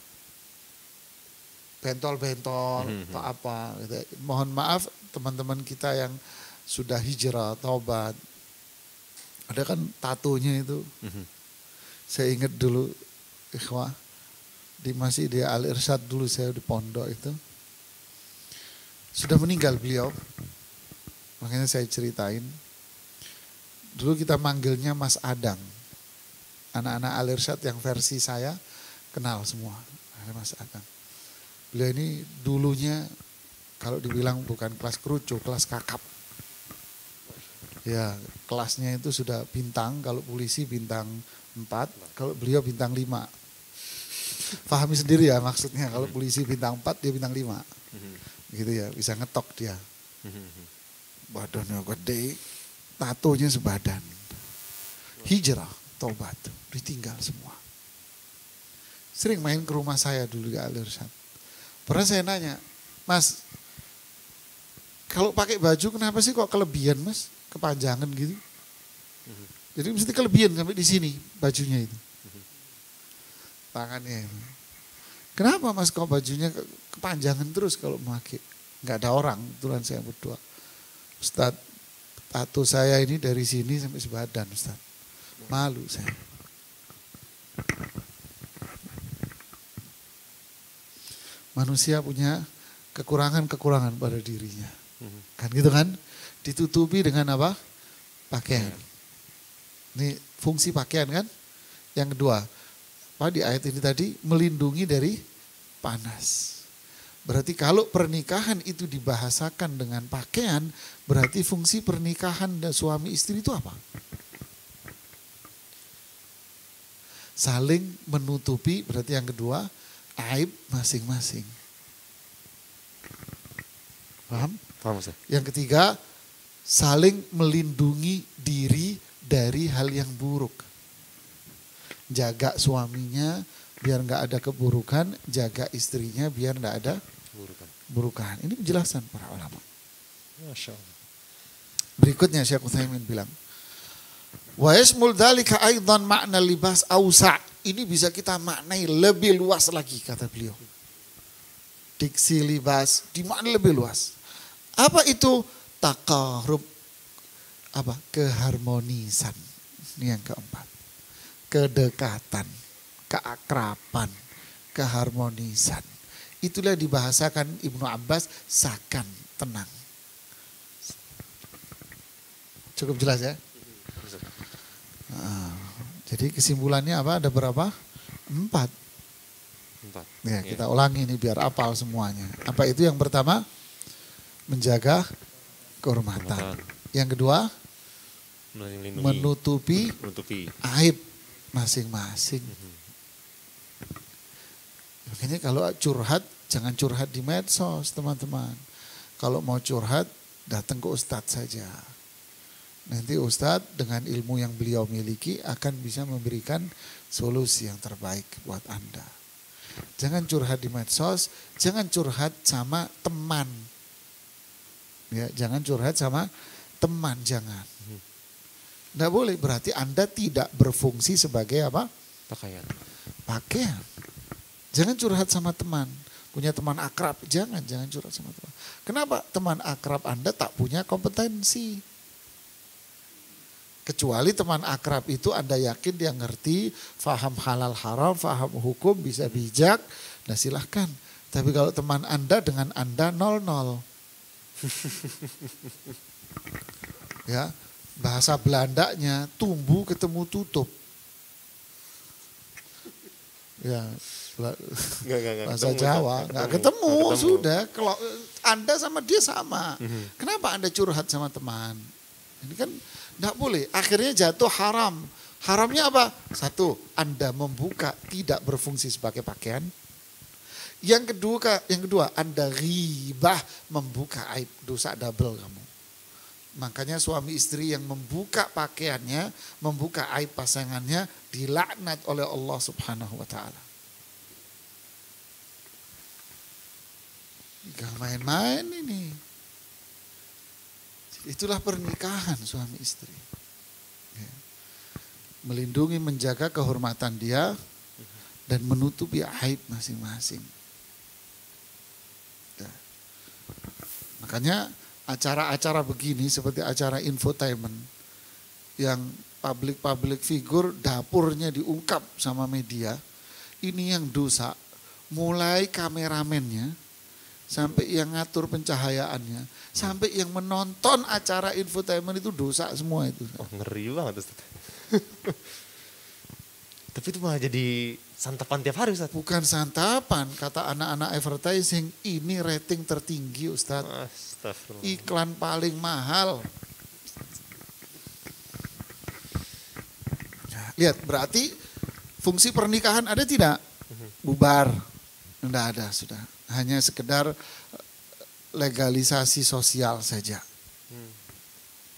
Bentol-bentol atau apa gitu. Mohon maaf teman-teman kita yang sudah hijrah, taubat. Ada kan tatonya itu. Saya ingat dulu ikhwah masih di Al-Irsyad dulu, saya di pondok itu. Sudah meninggal beliau. Makanya saya ceritain. Dulu kita manggilnya Mas Adang. Anak-anak Al-Irsyad yang versi saya kenal semua. Ada Mas Adang. Beliau ini dulunya kalau dibilang bukan kelas kerucu, kelas kakap. Ya, kelasnya itu sudah bintang, kalau polisi bintang 4, kalau beliau bintang 5. Pahami sendiri ya maksudnya, kalau polisi bintang 4, dia bintang 5. Gitu ya, bisa ngetok dia. Badannya gede, tatonya sebadan. Hijrah, tobat, ditinggal semua. Sering main ke rumah saya dulu di Al-Irsyad. Pernah saya nanya, Mas, kalau pakai baju kenapa sih kok kelebihan Mas? Kepanjangan gitu. Jadi mesti kelebihan sampai di sini bajunya itu. Tangannya itu. Kenapa Mas kok bajunya kepanjangan terus kalau memakai? Enggak ada orang, kebetulan saya berdua. Ustaz, tato saya ini dari sini sampai sebadan Ustaz. Malu saya. Manusia punya kekurangan-kekurangan pada dirinya. Kan gitu kan? Ditutupi dengan apa? pakaian. Ini fungsi pakaian kan. Yang kedua, di ayat ini tadi melindungi dari panas. Berarti kalau pernikahan itu dibahasakan dengan pakaian, berarti fungsi pernikahan dan suami istri itu apa? Saling menutupi, berarti yang kedua, aib masing-masing. Paham? Paham Ustaz? Yang ketiga, saling melindungi diri dari hal yang buruk. Jaga suaminya biar nggak ada keburukan, jaga istrinya biar nggak ada burukan. Ini penjelasan para ulama. Masya Allah. Berikutnya Syekh Utsaimin bilang, wa yasmul dzalika aidan makna libas ausa. Ini bisa kita maknai lebih luas lagi kata beliau. Diksi libas dimaknai lebih luas. Apa itu taqarrub? Apa? Keharmonisan. Ini yang keempat. Kedekatan, keakraban, keharmonisan. Itulah dibahasakan Ibnu Abbas sakan, tenang. Cukup jelas ya? Jadi kesimpulannya apa? Ada berapa? 4. Ya, kita ulangi ini biar apal semuanya. Apa itu? Yang pertama, menjaga kehormatan. Yang kedua, menutupi aib masing-masing. Makanya kalau curhat, jangan curhat di medsos teman-teman. Kalau mau curhat, datang ke ustadz saja. Nanti ustadz dengan ilmu yang beliau miliki akan bisa memberikan solusi yang terbaik buat Anda. Jangan curhat di medsos, jangan curhat sama teman. Ya, jangan curhat sama teman, jangan. Nggak boleh, berarti Anda tidak berfungsi sebagai apa? Pakaian. Jangan curhat sama teman. Punya teman akrab, jangan curhat sama teman. Kenapa? Teman akrab Anda tak punya kompetensi. Kecuali teman akrab itu Anda yakin dia ngerti, faham halal haram, faham hukum, bisa bijak, nah silahkan. Tapi kalau teman Anda dengan Anda 0-0. Ya. Bahasa Belandanya tumbuh ketemu tutup. Ya, bahasa Jawa nggak ketemu, sudah. Kalau Anda sama dia sama, kenapa Anda curhat sama teman? Ini kan nggak boleh. Akhirnya jatuh haram. Haramnya apa? 1, Anda membuka tidak berfungsi sebagai pakaian. Yang kedua, Anda ghibah, membuka aib, dosa double kamu. Makanya suami istri yang membuka pakaiannya, membuka aib pasangannya, dilaknat oleh Allah Subhanahu wa Ta'ala. Gak main-main ini. Itulah pernikahan suami istri. Ya. Melindungi, menjaga kehormatan dia, dan menutupi aib masing-masing. Ya. Makanya acara-acara begini seperti acara infotainment yang public figure dapurnya diungkap sama media, ini yang dosa mulai kameramennya sampai yang ngatur pencahayaannya sampai yang menonton acara infotainment itu dosa semua itu. Oh, ngeri banget Ustaz. Tapi itu malah jadi santapan tiap hari Ustaz. Bukan santapan, kata anak-anak advertising, ini rating tertinggi Ustaz. Iklan paling mahal. Lihat, berarti fungsi pernikahan ada tidak? Bubar. Tidak ada, sudah. Hanya sekedar legalisasi sosial saja.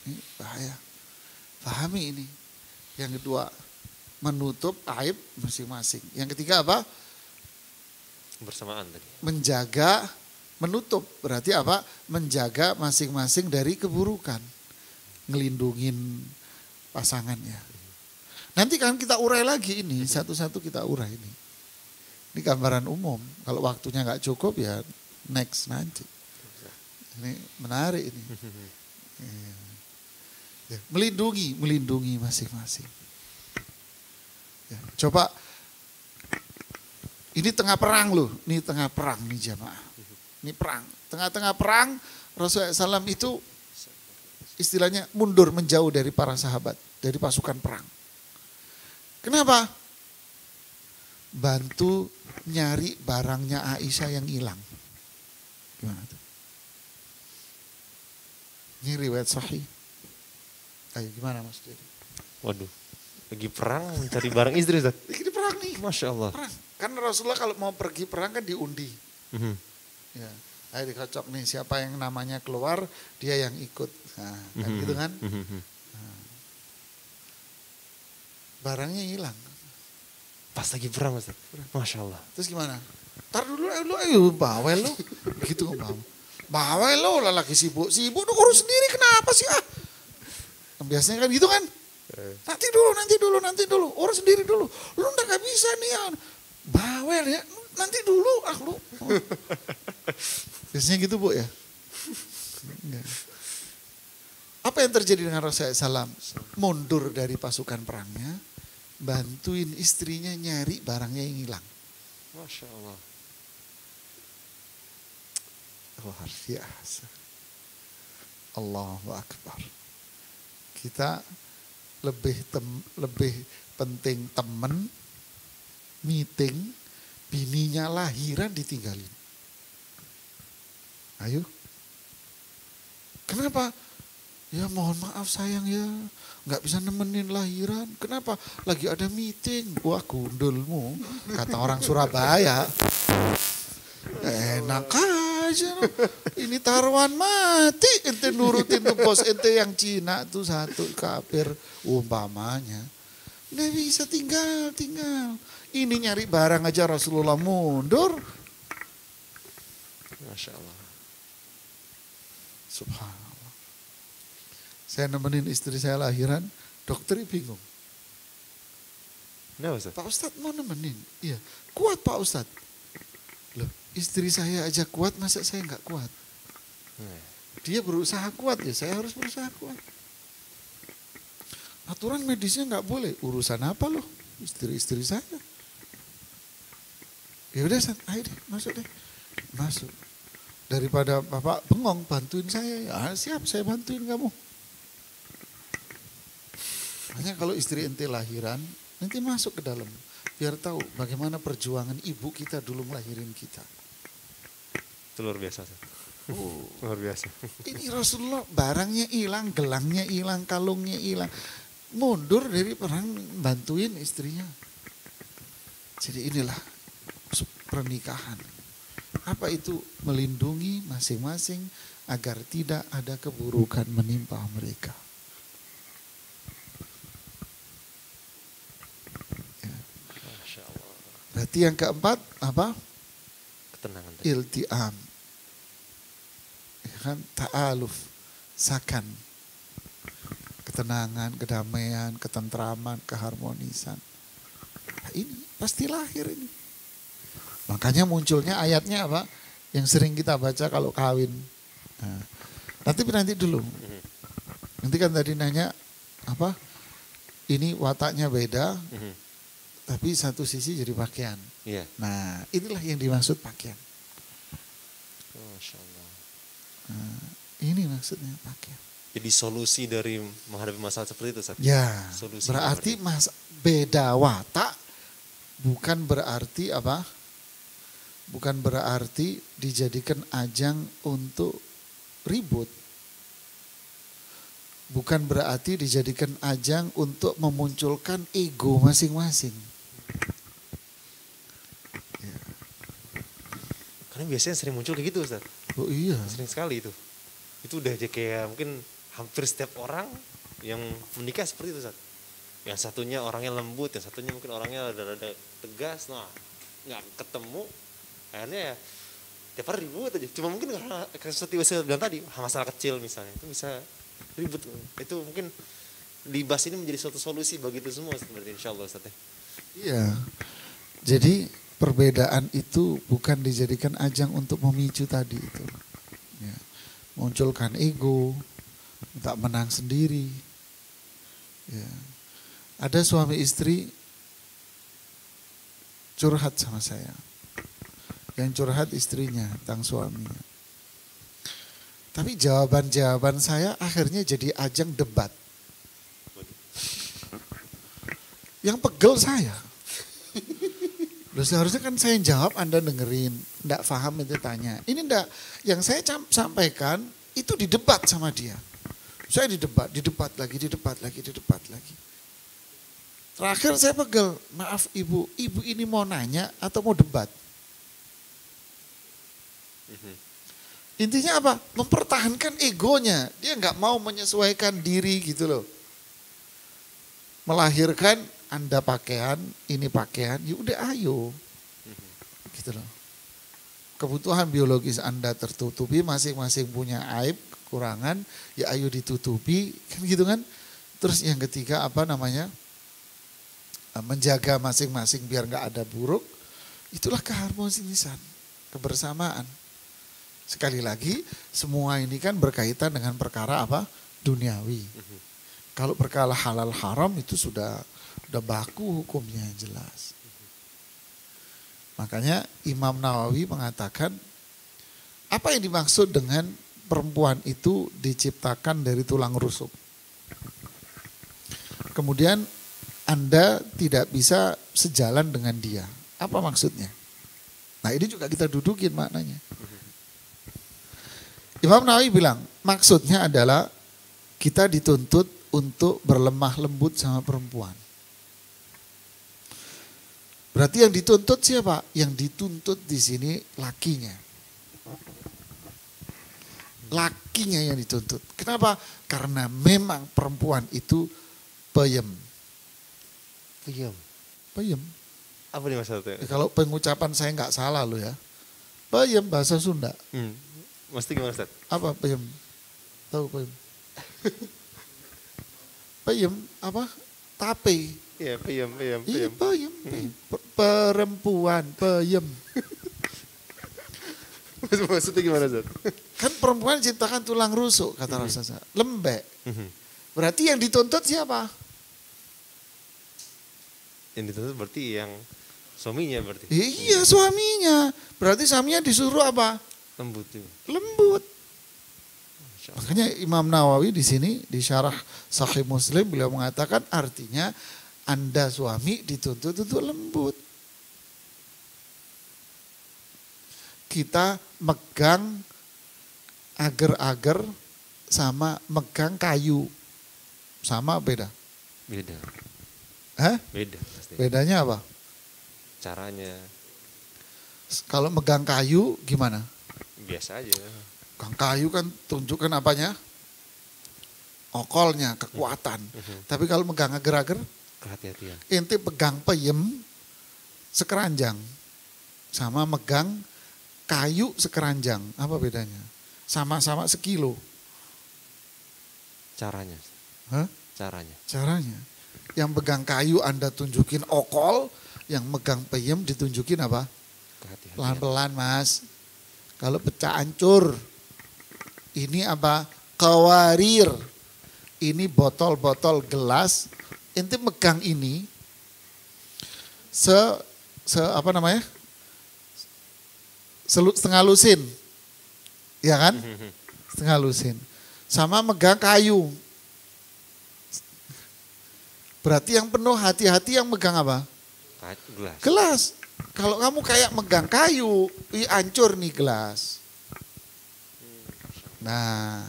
Ini bahaya. Pahami ini. Yang kedua, menutup aib masing-masing. Yang ketiga apa? Bersamaan tadi. Menjaga, menutup. Berarti apa? Menjaga masing-masing dari keburukan. Ngelindungin pasangannya. Nanti kan kita urai lagi ini, satu-satu kita urai ini. Ini gambaran umum. Kalau waktunya nggak cukup ya next nanti. Ini menarik ini. Ya, melindungi masing-masing. Ya, coba, ini tengah perang loh, ini tengah perang nih jamaah. Ini perang, tengah-tengah perang Rasulullah SAW itu istilahnya mundur menjauh dari para sahabat, dari pasukan perang. Kenapa? Bantu nyari barangnya Aisyah yang hilang. Gimana tuh? Ini riwayat sahih. Ayo gimana Mas Dedi? Waduh, lagi perang mencari barang istri Ustaz. Ini perang nih. Masya Allah. Perang. Kan Rasulullah kalau mau pergi perang kan diundi. Mhm. Ya. Ayo dikocok nih siapa yang namanya keluar dia yang ikut. Nah, kan gitu kan? Mhm. Barangnya hilang. Pas lagi perang Ustaz. Masya Allah. Terus gimana? Tar dulu ayo bawel lu. Begitu ngomong. Bawel lu lah lagi sibuk lu urus sendiri kenapa sih ah? Biasanya kan gitu kan? Nanti dulu. Urus sendiri dulu. Lu gak bisa nih ya. Bawel ya. Nanti dulu lu. Oh. Biasanya gitu Bu ya? Apa yang terjadi dengan Rasulullah SAW? Mundur dari pasukan perangnya. Bantuin istrinya nyari barangnya yang hilang. Masya Allah. Luar biasa. Allahu Akbar. Kita lebih penting temen, meeting, bininya lahiran ditinggalin. Ayo. Kenapa? Ya mohon maaf sayang ya, nggak bisa nemenin lahiran. Kenapa? Lagi ada meeting. Wah gundulmu, kata orang Surabaya. Enak aja. Ini taruhan mati. Ente nurutin tuh bos ente yang Cina tuh satu kafir umpamanya. Nggak bisa tinggal. Ini nyari barang aja Rasulullah mundur. Masya Allah. Subhanallah. Saya nemenin istri saya lahiran, dokter bingung. Kenapa Ustaz? Pak Ustadz mau nemenin? Iya, kuat Pak Ustadz. Loh, istri saya aja kuat, masa saya nggak kuat? Dia berusaha kuat ya, saya harus berusaha kuat. Aturan medisnya nggak boleh. Urusan apa loh? Istri-istri saya. Ya udah, ayo deh, masuk deh. Masuk. Daripada Bapak bengong, bantuin saya. Ya siap, saya bantuin kamu. Makanya kalau istri ente lahiran, nanti masuk ke dalam. Biar tahu bagaimana perjuangan ibu kita dulu melahirin kita. Itu luar biasa. Oh, Luar biasa. ini Rasulullah barangnya hilang, gelangnya hilang, kalungnya hilang. Mundur dari perang bantuin istrinya. Jadi inilah pernikahan. Apa itu? Melindungi masing-masing agar tidak ada keburukan menimpa mereka. Masya Allah. Berarti yang keempat apa? Ketenangan tadi. Iltiam. Ya kan? Ta'aluf. Sakan. Ketenangan, kedamaian, ketentraman, keharmonisan. Nah, ini pasti lahir ini. Makanya munculnya ayatnya apa? Yang sering kita baca kalau kawin. Nah, nanti dulu. Nanti kan tadi nanya apa? Ini wataknya beda, tapi satu sisi jadi pakaian. Iya. Nah, inilah yang dimaksud pakaian. Masya Allah. Nah, ini maksudnya pakaian. Jadi solusi dari menghadapi masalah seperti itu Ustaz? Ya, Solusi berarti beda watak bukan berarti apa? Bukan berarti dijadikan ajang untuk ribut. Bukan berarti dijadikan ajang untuk memunculkan ego masing-masing. Ya. Karena biasanya sering muncul kayak gitu Ustaz. Oh iya. Sering sekali itu. Itu udah aja kayak mungkin hampir setiap orang yang menikah seperti itu Ustaz. Yang satunya orangnya lembut, yang satunya mungkin orangnya rada-rada tegas. Nah, nggak ketemu. Akhirnya ya tiap hari ribut aja. Cuma mungkin karena seperti saya bilang tadi, masalah kecil misalnya, itu bisa ribut. Itu mungkin dibahas ini menjadi suatu solusi bagi itu semua sebenarnya insya Allah Ustaz. Iya. Jadi perbedaan itu bukan dijadikan ajang untuk memicu tadi itu. Ya. Munculkan ego, tak menang sendiri. Ya. Ada suami istri curhat sama saya. Yang curhat istrinya tentang suaminya. Tapi jawaban-jawaban saya akhirnya jadi ajang debat. Yang pegel saya. Loh, seharusnya kan saya yang jawab, Anda dengerin. Enggak paham itu tanya. Ini enggak, yang saya sampaikan itu didebat sama dia. Saya didebat lagi. Terakhir saya pegel, maaf ibu ini mau nanya atau mau debat? Intinya apa? Mempertahankan egonya. Dia nggak mau menyesuaikan diri gitu loh. Melahirkan Anda pakaian, ini pakaian, ya udah ayo. Gitu loh. Kebutuhan biologis Anda tertutupi, masing-masing punya aib, kekurangan, ya ayo ditutupi, kan gitu kan. Terus yang ketiga apa namanya? Menjaga masing-masing biar nggak ada buruk. Itulah keharmonisan, kebersamaan. Sekali lagi, semua ini kan berkaitan dengan perkara apa? Duniawi. Kalau perkara halal haram itu sudah baku hukumnya jelas. Makanya Imam Nawawi mengatakan, apa yang dimaksud dengan perempuan itu diciptakan dari tulang rusuk? Kemudian Anda tidak bisa sejalan dengan dia. Apa maksudnya? Nah ini juga kita dudukin maknanya. Imam Nawawi bilang, maksudnya adalah kita dituntut untuk berlemah lembut sama perempuan. Berarti yang dituntut siapa? Yang dituntut di sini lakinya. Lakinya yang dituntut. Kenapa? Karena memang perempuan itu peyem. Peyem. Apa nih maksudnya? Kalau pengucapan saya nggak salah loh ya. Peyem bahasa Sunda. Mesti gimana Ustaz? Apa peyem? Tahu peyem? Peyem apa? Tape. Iya, peyem. Iya peyem. Perempuan peyem. Maksudnya gimana Ustaz? Kan perempuan diciptakan tulang rusuk kata Rasulullah. Lembek. Berarti yang dituntut siapa? Yang dituntut berarti yang suaminya berarti. Iya suaminya. Berarti suaminya disuruh apa? Lembut juga. Lembut. Makanya Imam Nawawi di sini di syarah Sahih Muslim beliau mengatakan artinya Anda suami dituntut untuk lembut. Kita megang agar-agar sama megang kayu. Sama beda? Beda. Hah? Beda pasti. Bedanya apa? Caranya Kalau megang kayu gimana? biasa aja. Megang kayu kan tunjukkan apanya? Okolnya, kekuatan. Tapi kalau megang agar-agar, Kehati-hatian. inti pegang peyem sekeranjang. Sama megang kayu sekeranjang. Apa bedanya? Sama-sama sekilo. Caranya. Hah? Caranya. Caranya. Yang pegang kayu Anda tunjukin okol, yang megang peyem ditunjukin apa? Kehati-hatian. Pelan-pelan mas. Kalau pecah hancur. Ini apa? Kawarir. Ini botol-botol gelas. Inti megang ini. Apa namanya? Setengah lusin. Ya kan? Setengah lusin. Sama megang kayu. Berarti yang penuh hati-hati yang megang apa? Gelas. Gelas. Kalau kamu kayak megang kayu, hancur nih gelas. Nah,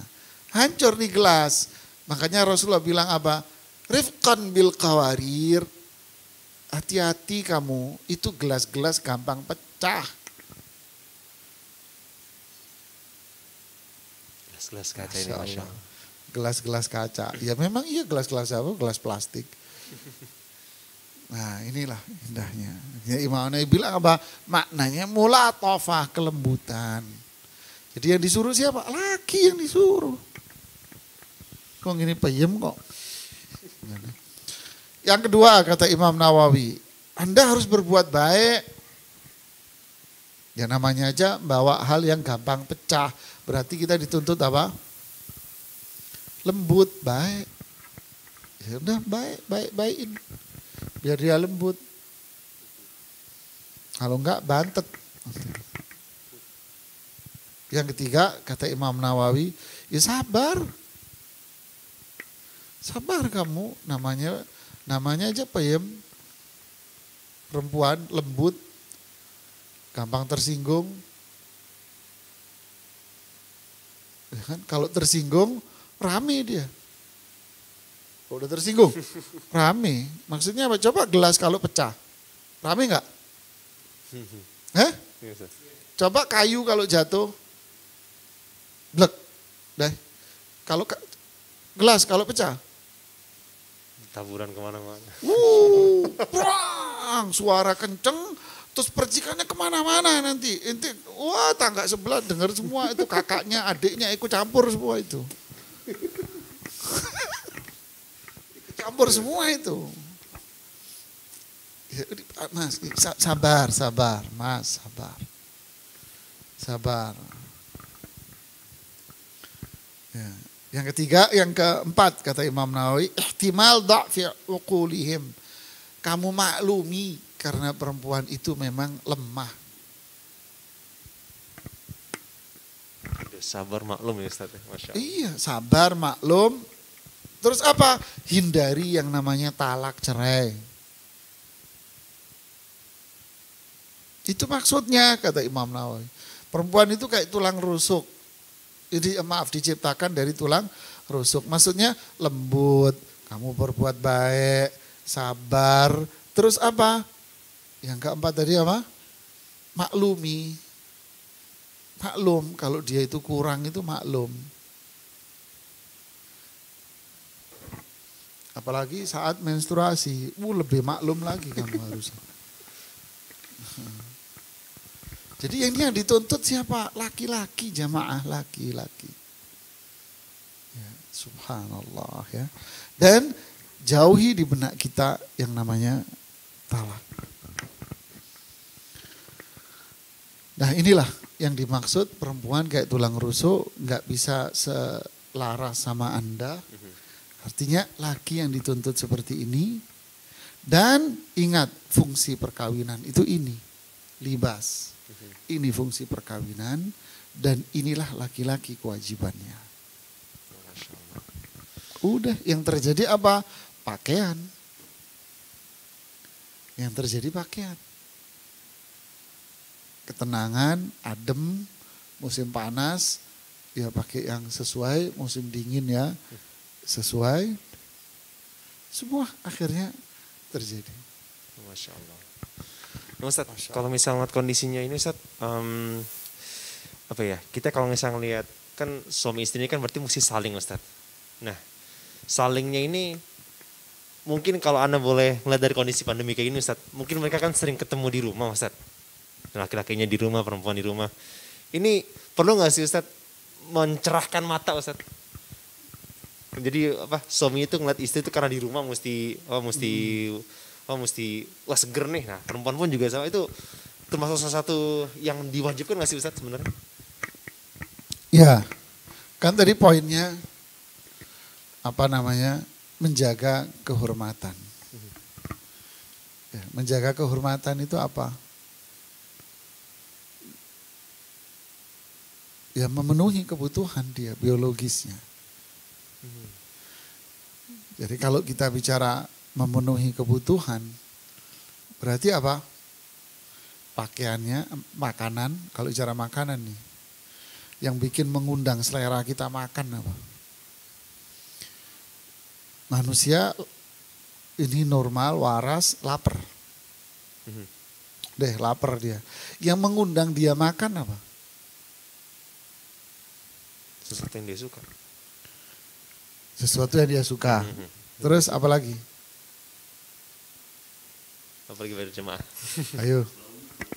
hancur nih gelas. Makanya Rasulullah bilang apa? Rifqan bil qawarir. Hati-hati kamu, itu gelas-gelas gampang pecah. Gelas kaca ini Masya Allah. Gelas-gelas kaca. Ya memang iya gelas-gelas apa? Gelas plastik. Nah inilah indahnya. Ya, Imam Nawawi bilang apa? Maknanya mulatofah, kelembutan. Jadi yang disuruh siapa? Laki yang disuruh. Kok gini peyem kok. Yang kedua kata Imam Nawawi, Anda harus berbuat baik. Ya namanya aja bawa hal yang gampang pecah. Berarti kita dituntut apa? Lembut, baik. Ya udah baikin. Biar dia lembut. Kalau enggak bantet. Yang ketiga kata Imam Nawawi, ya sabar. Sabar kamu, namanya aja peyem. Perempuan lembut, gampang tersinggung. Ya kan? Kalau tersinggung rame dia. Kalau udah tersinggung rame. Maksudnya apa? Coba gelas kalau pecah, rame nggak? Hah? Coba kayu kalau jatuh, blek, deh. Kalau gelas kalau pecah, Taburan kemana-mana. Prang, suara kenceng, terus percikannya kemana-mana nanti. Wah tangga sebelah dengar semua itu, kakaknya, adiknya ikut campur semua itu. Campur semua itu. Ya, Mas, sabar, Mas, sabar. Ya. Yang ketiga, yang keempat kata Imam Nawawi, ihtimal dha'fi uqulihim. Kamu maklumi karena perempuan itu memang lemah. Sabar maklum ya Ustaz. Masya Allah. Iya, sabar maklum. Terus apa? Hindari yang namanya talak cerai. Itu maksudnya kata Imam Nawawi. Perempuan itu kayak tulang rusuk. Jadi diciptakan dari tulang rusuk. Maksudnya lembut, kamu berbuat baik, sabar. Terus apa? Yang keempat tadi apa? Maklumi. Maklum, kalau dia itu kurang itu maklum. Apalagi saat menstruasi, lebih maklum lagi kamu harus. Jadi yang dituntut siapa? Laki-laki, jamaah laki-laki. Ya, subhanallah ya. Dan jauhi di benak kita yang namanya talak. Nah inilah yang dimaksud perempuan kayak tulang rusuk, nggak bisa selaras sama Anda. Artinya laki yang dituntut seperti ini. Dan ingat fungsi perkawinan itu ini, libas. Ini fungsi perkawinan dan inilah laki-laki kewajibannya. Udah, yang terjadi apa? Pakaian. Yang terjadi pakaian. Ketenangan, adem, musim panas, ya pakai yang sesuai, musim dingin ya sesuai. Semua akhirnya terjadi. Masya Allah. Nah, Ustaz, kalau misalnya kondisinya ini Ustaz, apa ya? Kita kalau misalnya lihat kan suami istri ini kan berarti mesti saling Ustaz. Nah, salingnya ini mungkin kalau Anda boleh melihat dari kondisi pandemi kayak gini Ustaz, mungkin mereka kan sering ketemu di rumah Ustaz. Laki-lakinya di rumah, perempuan di rumah. Ini perlu nggak sih Ustaz mencerahkan mata Ustaz? Jadi apa? Suami itu ngeliat istri itu karena di rumah mesti wah seger nih. Nah perempuan pun juga sama, itu termasuk salah satu yang diwajibkan nggak sih Ustaz sebenarnya? Ya, kan tadi poinnya apa namanya, menjaga kehormatan. Ya, menjaga kehormatan itu apa? Ya memenuhi kebutuhan dia biologisnya. Jadi kalau kita bicara memenuhi kebutuhan, berarti apa? Pakaiannya, makanan, kalau bicara makanan nih, yang bikin mengundang selera kita makan apa? Manusia ini normal, waras, lapar. Lapar dia. Yang mengundang dia makan apa? Sesuatu yang dia suka. Sesuatu yang dia suka. Terus apa lagi? Apalagi pada jemaah. Ayo.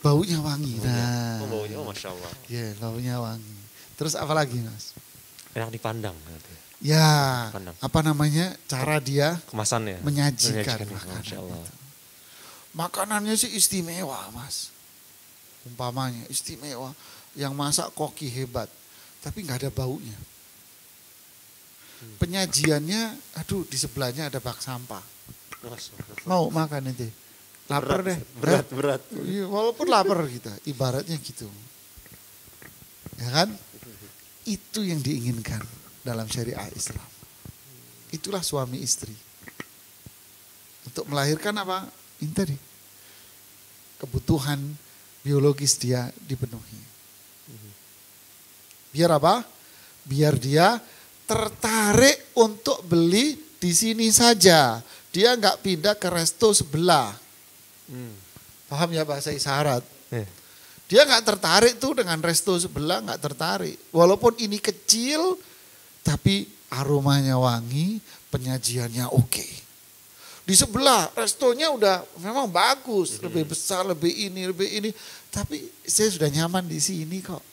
Baunya wangi. Nah. Baunya, Masya Allah. Ya, baunya wangi. Terus apa lagi Mas? Enak dipandang. Ya, Pandang. apa namanya, cara dia Kemasannya. menyajikan makanan. Masya Allah. Makanannya sih istimewa Mas. Umpamanya istimewa. Yang masak koki hebat. Tapi nggak ada baunya. Penyajiannya, aduh di sebelahnya ada bak sampah. Mau makan nanti? Lapar deh. Berat. Iya, walaupun lapar kita, ibaratnya gitu. Ya kan? itu yang diinginkan dalam syariah Islam. Itulah suami istri. Untuk melahirkan apa? Ini tadi. Kebutuhan biologis dia dipenuhi. Biar apa? Biar dia tertarik untuk beli di sini saja. Dia nggak pindah ke resto sebelah. Paham ya bahasa isyarat? Dia nggak tertarik tuh dengan resto sebelah, nggak tertarik. Walaupun ini kecil, tapi aromanya wangi, penyajiannya oke. Di sebelah restonya udah memang bagus, lebih besar, lebih ini. Tapi saya sudah nyaman di sini kok.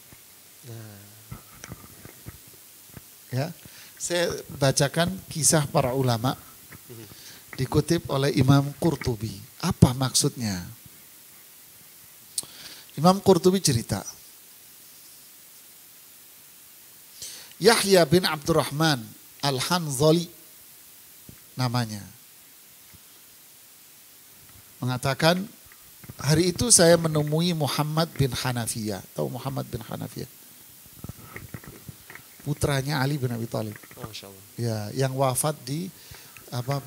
Ya, saya bacakan kisah para ulama dikutip oleh Imam Qurtubi. Apa maksudnya? Imam Qurtubi cerita, Yahya bin Abdurrahman Al-Hanzali namanya, mengatakan, hari itu saya menemui Muhammad bin Hanafiyah. Tahu Muhammad bin Hanafiyah? Putranya Ali bin Abi Thalib. Masya Allah. Ya, yang wafat di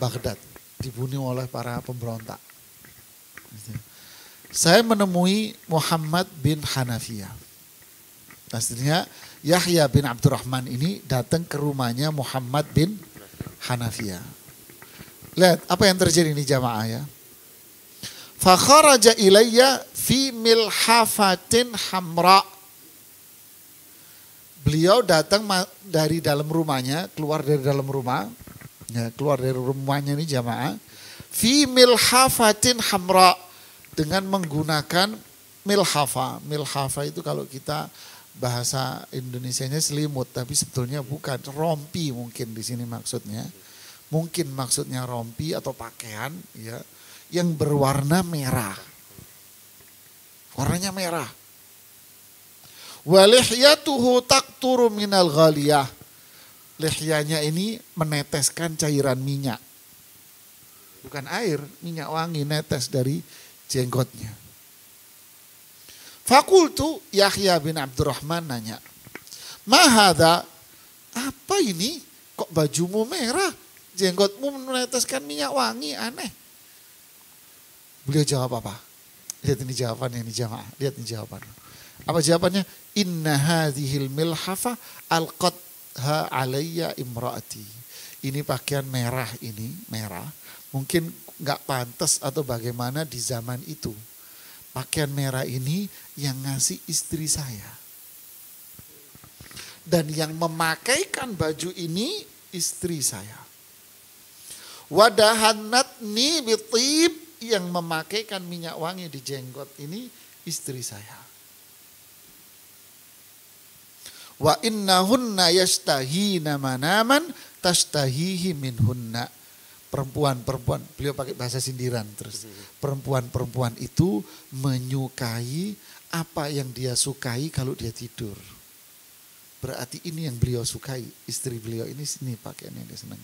Baghdad, dibunuh oleh para pemberontak. Saya menemui Muhammad bin Hanafiyah. Pastinya Yahya bin Abdurrahman ini datang ke rumahnya Muhammad bin Hanafiyah. Lihat apa yang terjadi ini jamaah ya. Fakharaja ilayya fi milhafatin hamra. Beliau datang dari dalam rumahnya, keluar dari dalam rumah. Ya, keluar dari rumahnya ini jamaah. Fi milhafatin hamra. Dengan menggunakan milhafa. Milhafa itu kalau kita bahasa Indonesianya selimut, tapi sebetulnya bukan. Rompi mungkin di sini maksudnya. Mungkin maksudnya rompi atau pakaian ya, yang berwarna merah. Warnanya merah. Walihyatuhu taqturu minal ghaliyah. Lihyanya ini meneteskan cairan minyak. Bukan air, minyak wangi netes dari jenggotnya. Fakultu Yahya bin Abdurrahman nanya, "Mahadha? Apa ini? Kok bajumu merah? Jenggotmu meneteskan minyak wangi, aneh." Beliau jawab apa? Lihat ini jawabannya ini jamaah. Lihat ini jawabannya. Apa jawabannya? Inna hadhil milhafa alqatha alayya imraati. Ini pakaian merah ini, merah. Mungkin nggak pantas atau bagaimana di zaman itu. Pakaian merah ini yang ngasih istri saya. Dan yang memakaikan baju ini istri saya. Wadahanatni bitib, yang memakaikan minyak wangi di jenggot ini istri saya. Wa innahunna yastahina manaman tashtahihi minhunna. Perempuan-perempuan, beliau pakai bahasa sindiran terus. Perempuan-perempuan itu menyukai apa yang dia sukai kalau dia tidur. Berarti ini yang beliau sukai, istri beliau ini sini pakaian yang dia senang.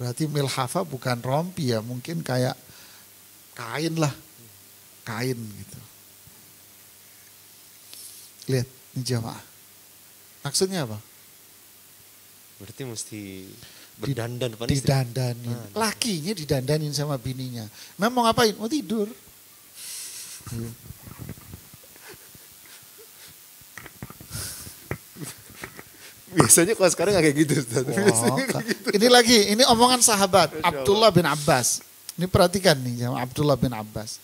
Berarti milhafa bukan rompi ya, mungkin kayak kain lah. Kain gitu. Lihat, ini jamaah. Maksudnya apa? Berarti mesti berdandan depan istri. Didandanin. Lakinya didandanin sama bininya. Memang mau ngapain? Mau tidur. Biasanya kalau sekarang gak kayak gitu. Ini lagi, ini omongan sahabat Abdullah bin Abbas. Ini perhatikan nih Abdullah bin Abbas.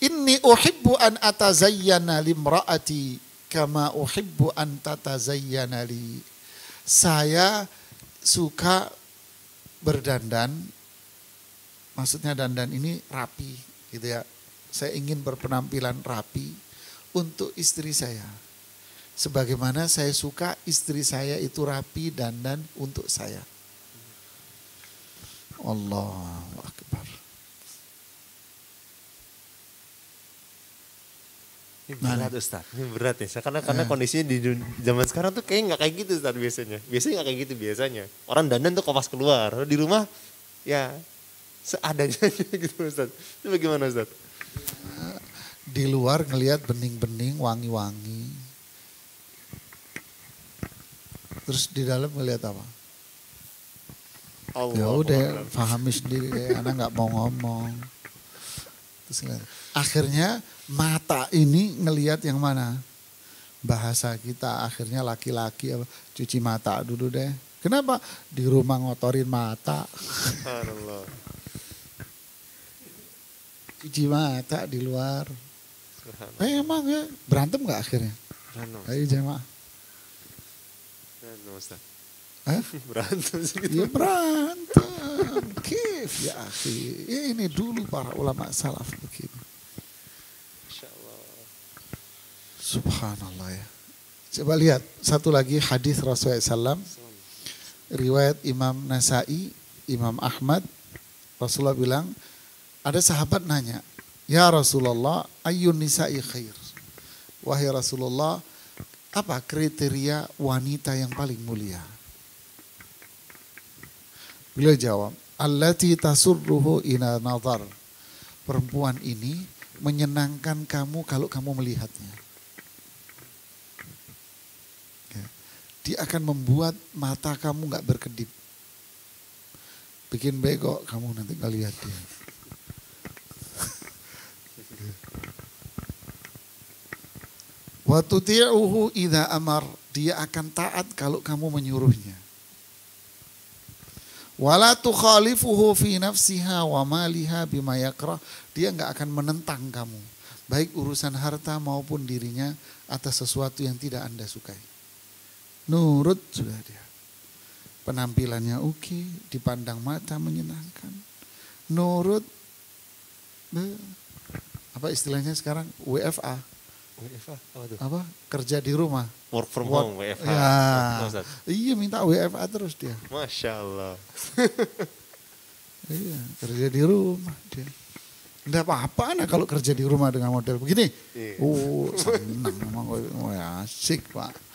Inni uhibbu an atazayyana limra'ati kama uhibbu an tatazayyana li. Saya suka berdandan, maksudnya dandan ini rapi gitu ya. Saya ingin berpenampilan rapi untuk istri saya. Sebagaimana saya suka istri saya itu rapi dandan untuk saya. Allahu Akbar. Ini berat Ustaz, ini berat ya. Karena kondisinya di zaman sekarang tuh kayak nggak kayak gitu Ustaz biasanya. Biasanya nggak kayak gitu biasanya. Orang dandan tuh pas keluar, di rumah ya seadanya gitu Ustaz. Itu bagaimana Ustaz? Di luar ngelihat bening-bening, wangi-wangi. Terus di dalam ngelihat apa? Ya Allah. udah, pahami sendiri deh, anak nggak mau ngomong. Terus akhirnya mata ini ngelihat yang mana? Bahasa kita akhirnya laki-laki cuci mata dulu deh. Kenapa? Di rumah ngotorin mata. Subhanallah. Cuci mata di luar. Subhanallah. Emang ya, berantem nggak akhirnya? Berantem. Ayo jemaah. Berantem Ustaz. Hah? Berantem sih gitu. Ya berantem. Kif ya akhi. Ini dulu para ulama salaf begini. Masya Allah. Subhanallah ya. Coba lihat satu lagi hadis Rasulullah SAW. Riwayat Imam Nasai, Imam Ahmad. Rasulullah bilang, ada sahabat nanya, ya Rasulullah, ayyun nisa'i khair. Wahai Rasulullah, apa kriteria wanita yang paling mulia? Beliau jawab, allati tasurruhu ina nazar. Perempuan ini menyenangkan kamu kalau kamu melihatnya. Dia akan membuat mata kamu gak berkedip. Bikin bego kamu nanti gak lihat dia. Wa tuti'uhu idza amar. Dia akan taat kalau kamu menyuruhnya. Wala tukhalifuhu fi nafsiha wa maliha bima yakrah. Dia enggak akan menentang kamu. Baik urusan harta maupun dirinya atas sesuatu yang tidak Anda sukai. Nurut sudah dia. Penampilannya oke, dipandang mata menyenangkan. Nurut. Apa istilahnya sekarang? WFA. WFA apa tuh? Apa? Kerja di rumah. Work from home, WFH. Ya. Iya minta WFA terus dia. Masya Allah. Iya, kerja di rumah dia. Enggak apa-apa nah kalau kerja di rumah dengan model begini. Iya. Oh, senang memang. Oh, asik Pak.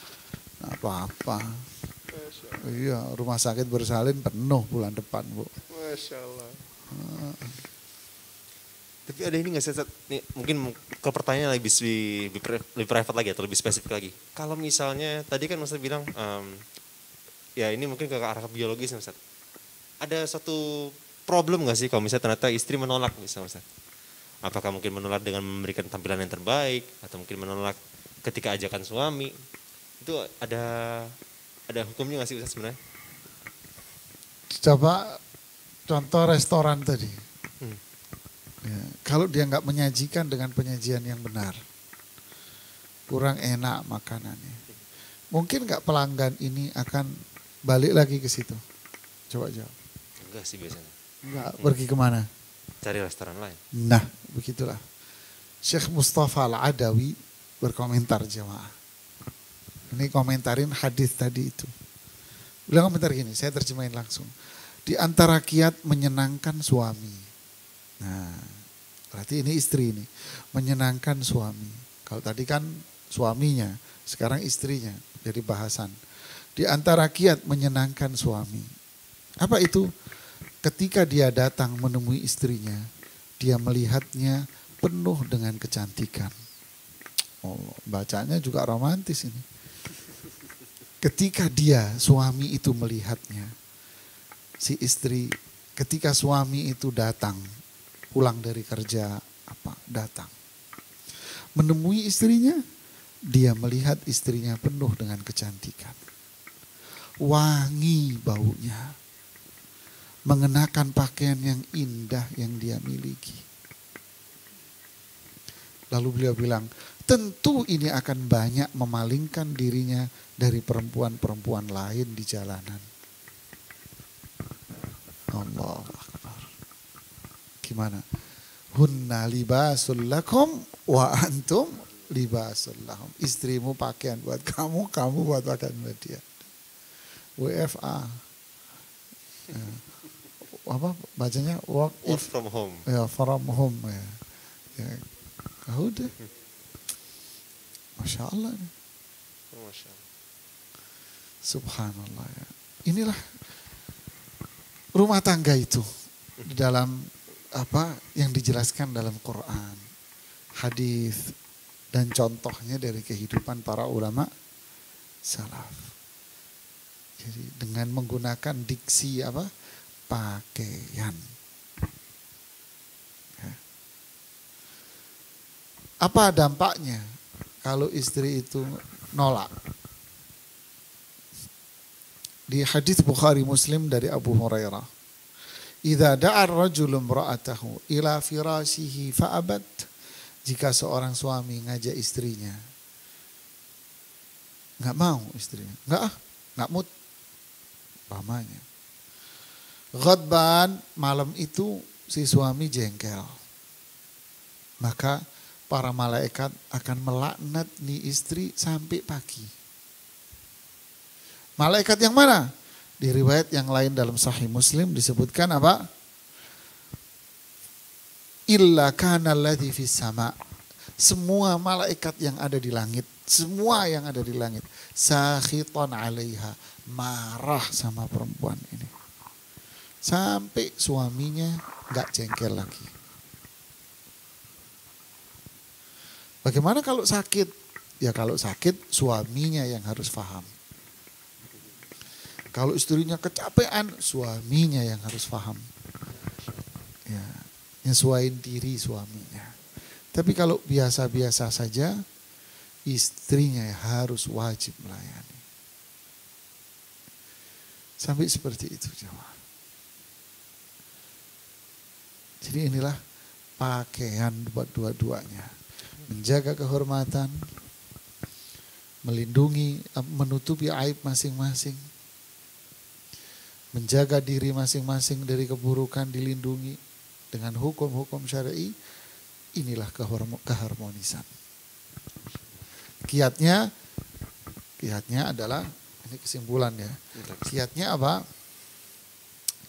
Enggak apa-apa. Iya, rumah sakit bersalin penuh bulan depan, Bu. Masya Allah. Tapi ada ini nggak sih, nih, mungkin ke pertanyaan lebih private lagi atau lebih spesifik lagi. Kalau misalnya tadi kan Ustaz bilang, ya ini mungkin ke arah biologis Ustaz. Ada satu problem nggak sih kalau misalnya ternyata istri menolak misalnya Ustaz? Apakah mungkin menolak dengan memberikan tampilan yang terbaik atau mungkin menolak ketika ajakan suami? Itu ada hukumnya nggak sih Ustaz sebenarnya? Coba contoh restoran tadi. Ya, kalau dia nggak menyajikan dengan penyajian yang benar, kurang enak makanannya. Mungkin nggak pelanggan ini akan balik lagi ke situ. Coba jawab. Enggak sih biasanya. Enggak, pergi kemana? Cari restoran lain. Nah, begitulah. Syekh Mustafa Al-Adawi berkomentar jemaah. Ini komentarin hadis tadi itu. Beliau komentar gini, saya terjemahin langsung. Di antara kiat menyenangkan suami. Nah, berarti ini istri ini. Menyenangkan suami. Kalau tadi kan suaminya, sekarang istrinya. Jadi bahasan. Di antara kiat menyenangkan suami. Apa itu? Ketika dia datang menemui istrinya, dia melihatnya penuh dengan kecantikan. Oh, bacanya juga romantis ini. Ketika dia, suami itu melihatnya, si istri, ketika suami itu datang, pulang dari kerja, datang. Menemui istrinya, dia melihat istrinya penuh dengan kecantikan. Wangi baunya. Mengenakan pakaian yang indah yang dia miliki. Lalu beliau bilang, tentu ini akan banyak memalingkan dirinya dari perempuan-perempuan lain di jalanan. Allahu Akbar. Gimana? Hunna libasul lakum wa antum libasul lahum. Istrimu pakaian buat kamu, kamu buat pakaian buat dia. WFA. Ya. Apa bacanya? Work from home. Ya, from home ya. Ya. Udah. Masya Allah. Masya Allah. Subhanallah ya. Inilah rumah tangga itu di dalam apa yang dijelaskan dalam Quran, hadis dan contohnya dari kehidupan para ulama salaf. Jadi dengan menggunakan diksi apa? Pakaian. Ya. Apa dampaknya kalau istri itu nolak? Di hadis Bukhari Muslim dari Abu Hurairah, "Idza da'a ar-rajulu imra'atahu ila firashihi fa'abat." Jika seorang suami ngajak istrinya, enggak mau istrinya. Enggak mood. Pamannya. Ghadban, malam itu si suami jengkel. Maka para malaikat akan melaknat nih istri sampai pagi. Malaikat yang mana? Di riwayat yang lain dalam Sahih Muslim disebutkan apa? Illa kana alladhi fis sama. Semua malaikat yang ada di langit, semua yang ada di langit, sakhitan 'alaiha, marah sama perempuan ini. Sampai suaminya enggak jengkel lagi. Bagaimana kalau sakit? Ya kalau sakit suaminya yang harus paham. Kalau istrinya kecapean, suaminya yang harus paham. Ya, nyesuaiin diri suaminya. Tapi kalau biasa-biasa saja, istrinya harus wajib melayani. Sampai seperti itu jemaah. Jadi inilah pakaian buat dua-duanya. Menjaga kehormatan, melindungi, menutupi aib masing-masing. Menjaga diri masing-masing dari keburukan, dilindungi dengan hukum-hukum syar'i. Inilah keharmonisan. Kiatnya adalah, ini kesimpulan ya. Kiatnya apa?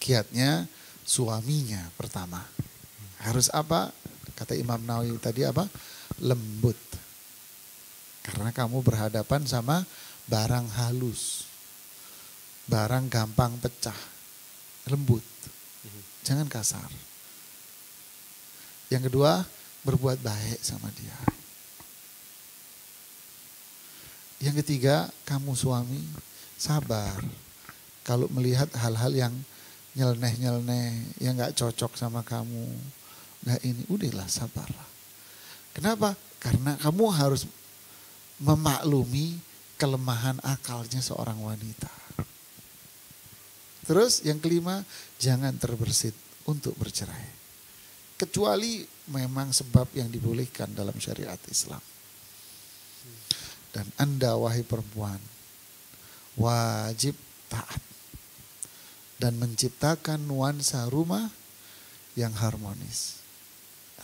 Kiatnya suaminya pertama. Harus apa? Kata Imam Nawawi tadi apa? Lembut. Karena kamu berhadapan sama barang halus. Barang gampang pecah. Lembut. Jangan kasar. Yang kedua, berbuat baik sama dia. Yang ketiga, kamu suami sabar. Kalau melihat hal-hal yang nyeleneh-nyeleneh, yang gak cocok sama kamu, gak ini, udahlah sabarlah. Kenapa? Karena kamu harus memaklumi kelemahan akalnya seorang wanita. Terus yang kelima, jangan terbersit untuk bercerai. Kecuali memang sebab yang dibolehkan dalam syariat Islam. Dan Anda wahai perempuan, wajib taat. Dan menciptakan nuansa rumah yang harmonis.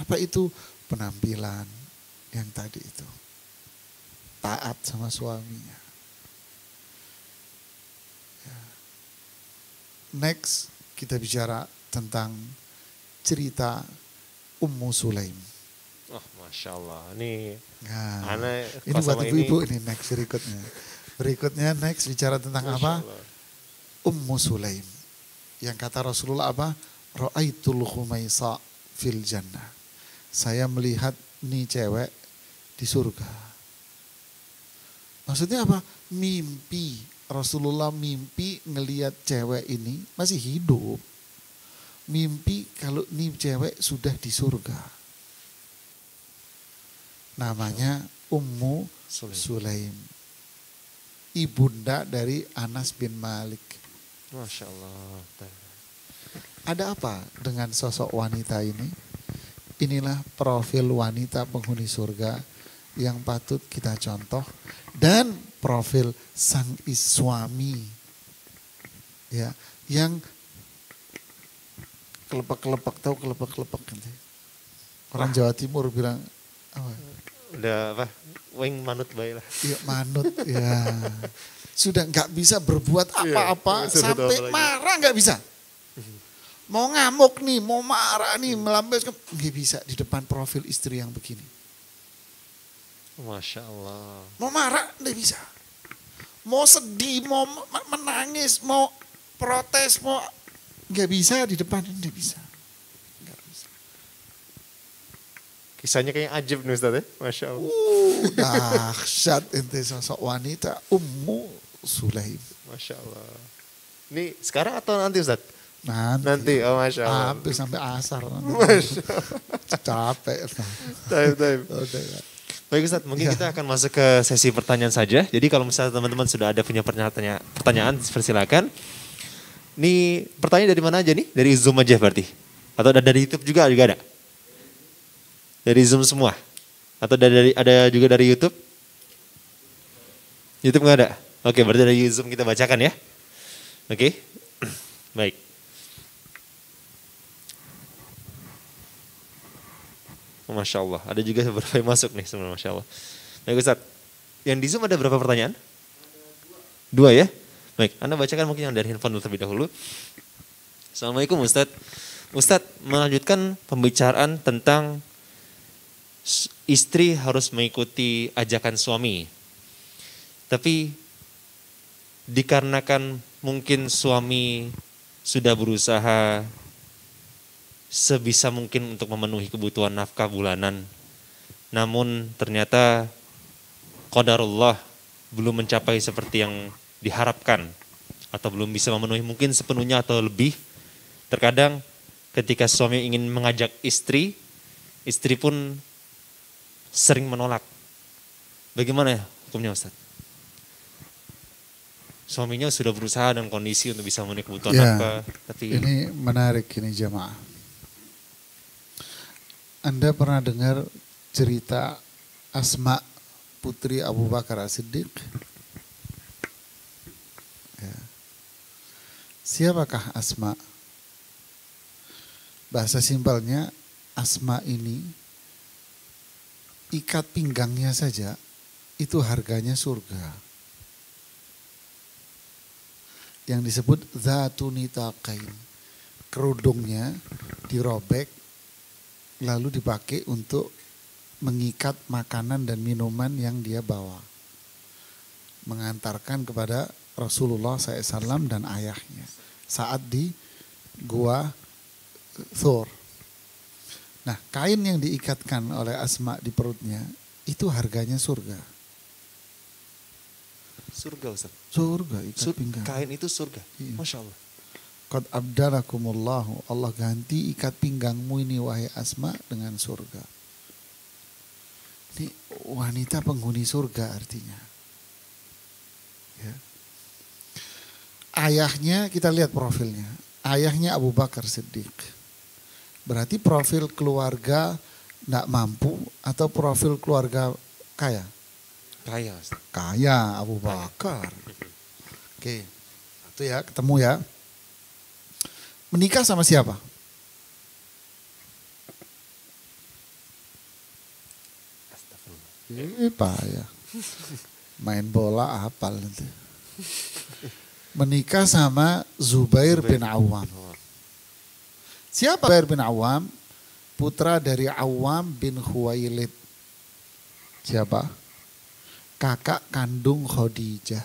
Apa itu? Penampilan yang tadi itu. Taat sama suaminya. Next, kita bicara tentang cerita Ummu Sulaim. Oh, Masya Allah. Ini ini buat ibu-ibu ini next berikutnya. Berikutnya next bicara tentang apa? Ummu Sulaim. Yang kata Rasulullah apa? Ra'aitul khumaisa fil jannah. Saya melihat nih cewek di surga. Maksudnya apa? Mimpi. Rasulullah mimpi ngelihat cewek ini masih hidup. Mimpi kalau nih cewek sudah di surga. Namanya Ummu Sulaim. Ibunda dari Anas bin Malik. Masya Allah. Ada apa dengan sosok wanita ini? Inilah profil wanita penghuni surga yang patut kita contoh. Dan profil sang suami. Ya, yang kelepek-kelepek, tahu kelepek-kelepek nanti. Orang Jawa Timur bilang apa? Udah apa? Weng manut baik lah. Iya manut ya. Sudah nggak bisa berbuat apa-apa sampai marah nggak bisa. Mau ngamuk nih, mau marah nih, melampiaskan nggak bisa di depan profil istri yang begini. Masya Allah. Mau marah nggak bisa. Mau sedih, mau menangis, mau protes, mau nggak bisa di depan, nggak bisa. Kisahnya kayak ajib nih Ustaz ya, Masya Allah. Dahsyat ente sosok wanita Ummu Sulaim. Masya Allah. Ini sekarang atau nanti Ustaz? Nanti. Oh Masya Allah. Hampir sampai asar. Masya Allah. Capek. Taib. Baik Ustaz, mungkin kita akan masuk ke sesi pertanyaan saja. Jadi kalau misalnya teman-teman sudah ada punya pertanyaan, persilakan. Ini pertanyaan dari mana aja nih? Dari Zoom aja berarti? Atau dari YouTube juga ada? Dari Zoom semua? Atau ada juga dari YouTube? YouTube nggak ada? Oke, berarti dari Zoom kita bacakan ya. Oke, baik. Masya Allah, ada juga beberapa yang masuk nih sebenarnya, Masya Allah. Baik Ustaz, yang di Zoom ada berapa pertanyaan? Dua ya? Baik, Anda bacakan mungkin yang dari handphone terlebih dahulu. Assalamualaikum Ustaz. Ustaz, melanjutkan pembicaraan tentang istri harus mengikuti ajakan suami. Tapi dikarenakan mungkin suami sudah berusaha sebisa mungkin untuk memenuhi kebutuhan nafkah bulanan. Namun ternyata qadarullah belum mencapai seperti yang diharapkan atau belum bisa memenuhi mungkin sepenuhnya atau lebih. Terkadang ketika suami ingin mengajak istri pun sering menolak. Bagaimana hukumnya Ustaz? Suaminya sudah berusaha dan kondisi untuk bisa memenuhi kebutuhan nafkah, tapi ini menarik ini jemaah. Anda pernah dengar cerita Asma putri Abu Bakar As-Siddiq? Ya. Siapakah Asma? Bahasa simpelnya, Asma ini ikat pinggangnya saja itu harganya surga. Yang disebut zatunitaqain. Kerudungnya dirobek lalu dipakai untuk mengikat makanan dan minuman yang dia bawa. Mengantarkan kepada Rasulullah SAW dan ayahnya saat di gua Thur. Nah, kain yang diikatkan oleh Asma di perutnya itu harganya surga. surga Ustaz. Surga ikat pinggang. Kain itu surga. Iya. Masya Allah. Qad abdalakumullahu, Allah ganti ikat pinggangmu ini wahai Asma dengan surga. Ini wanita penghuni surga artinya. Ya. Ayahnya kita lihat profilnya. Ayahnya Abu Bakar Siddiq. Berarti profil keluarga tidak mampu atau profil keluarga kaya? Kaya Ustaz. Kaya Abu Bakar. Oke, itu ya ketemu ya. Menikah sama siapa? Pak ya. Main bola hafal nanti. Menikah sama Zubair bin Awam. Siapa Zubair bin Awam? Putra dari Awam bin Khuwailid. Siapa? Kakak kandung Khadijah.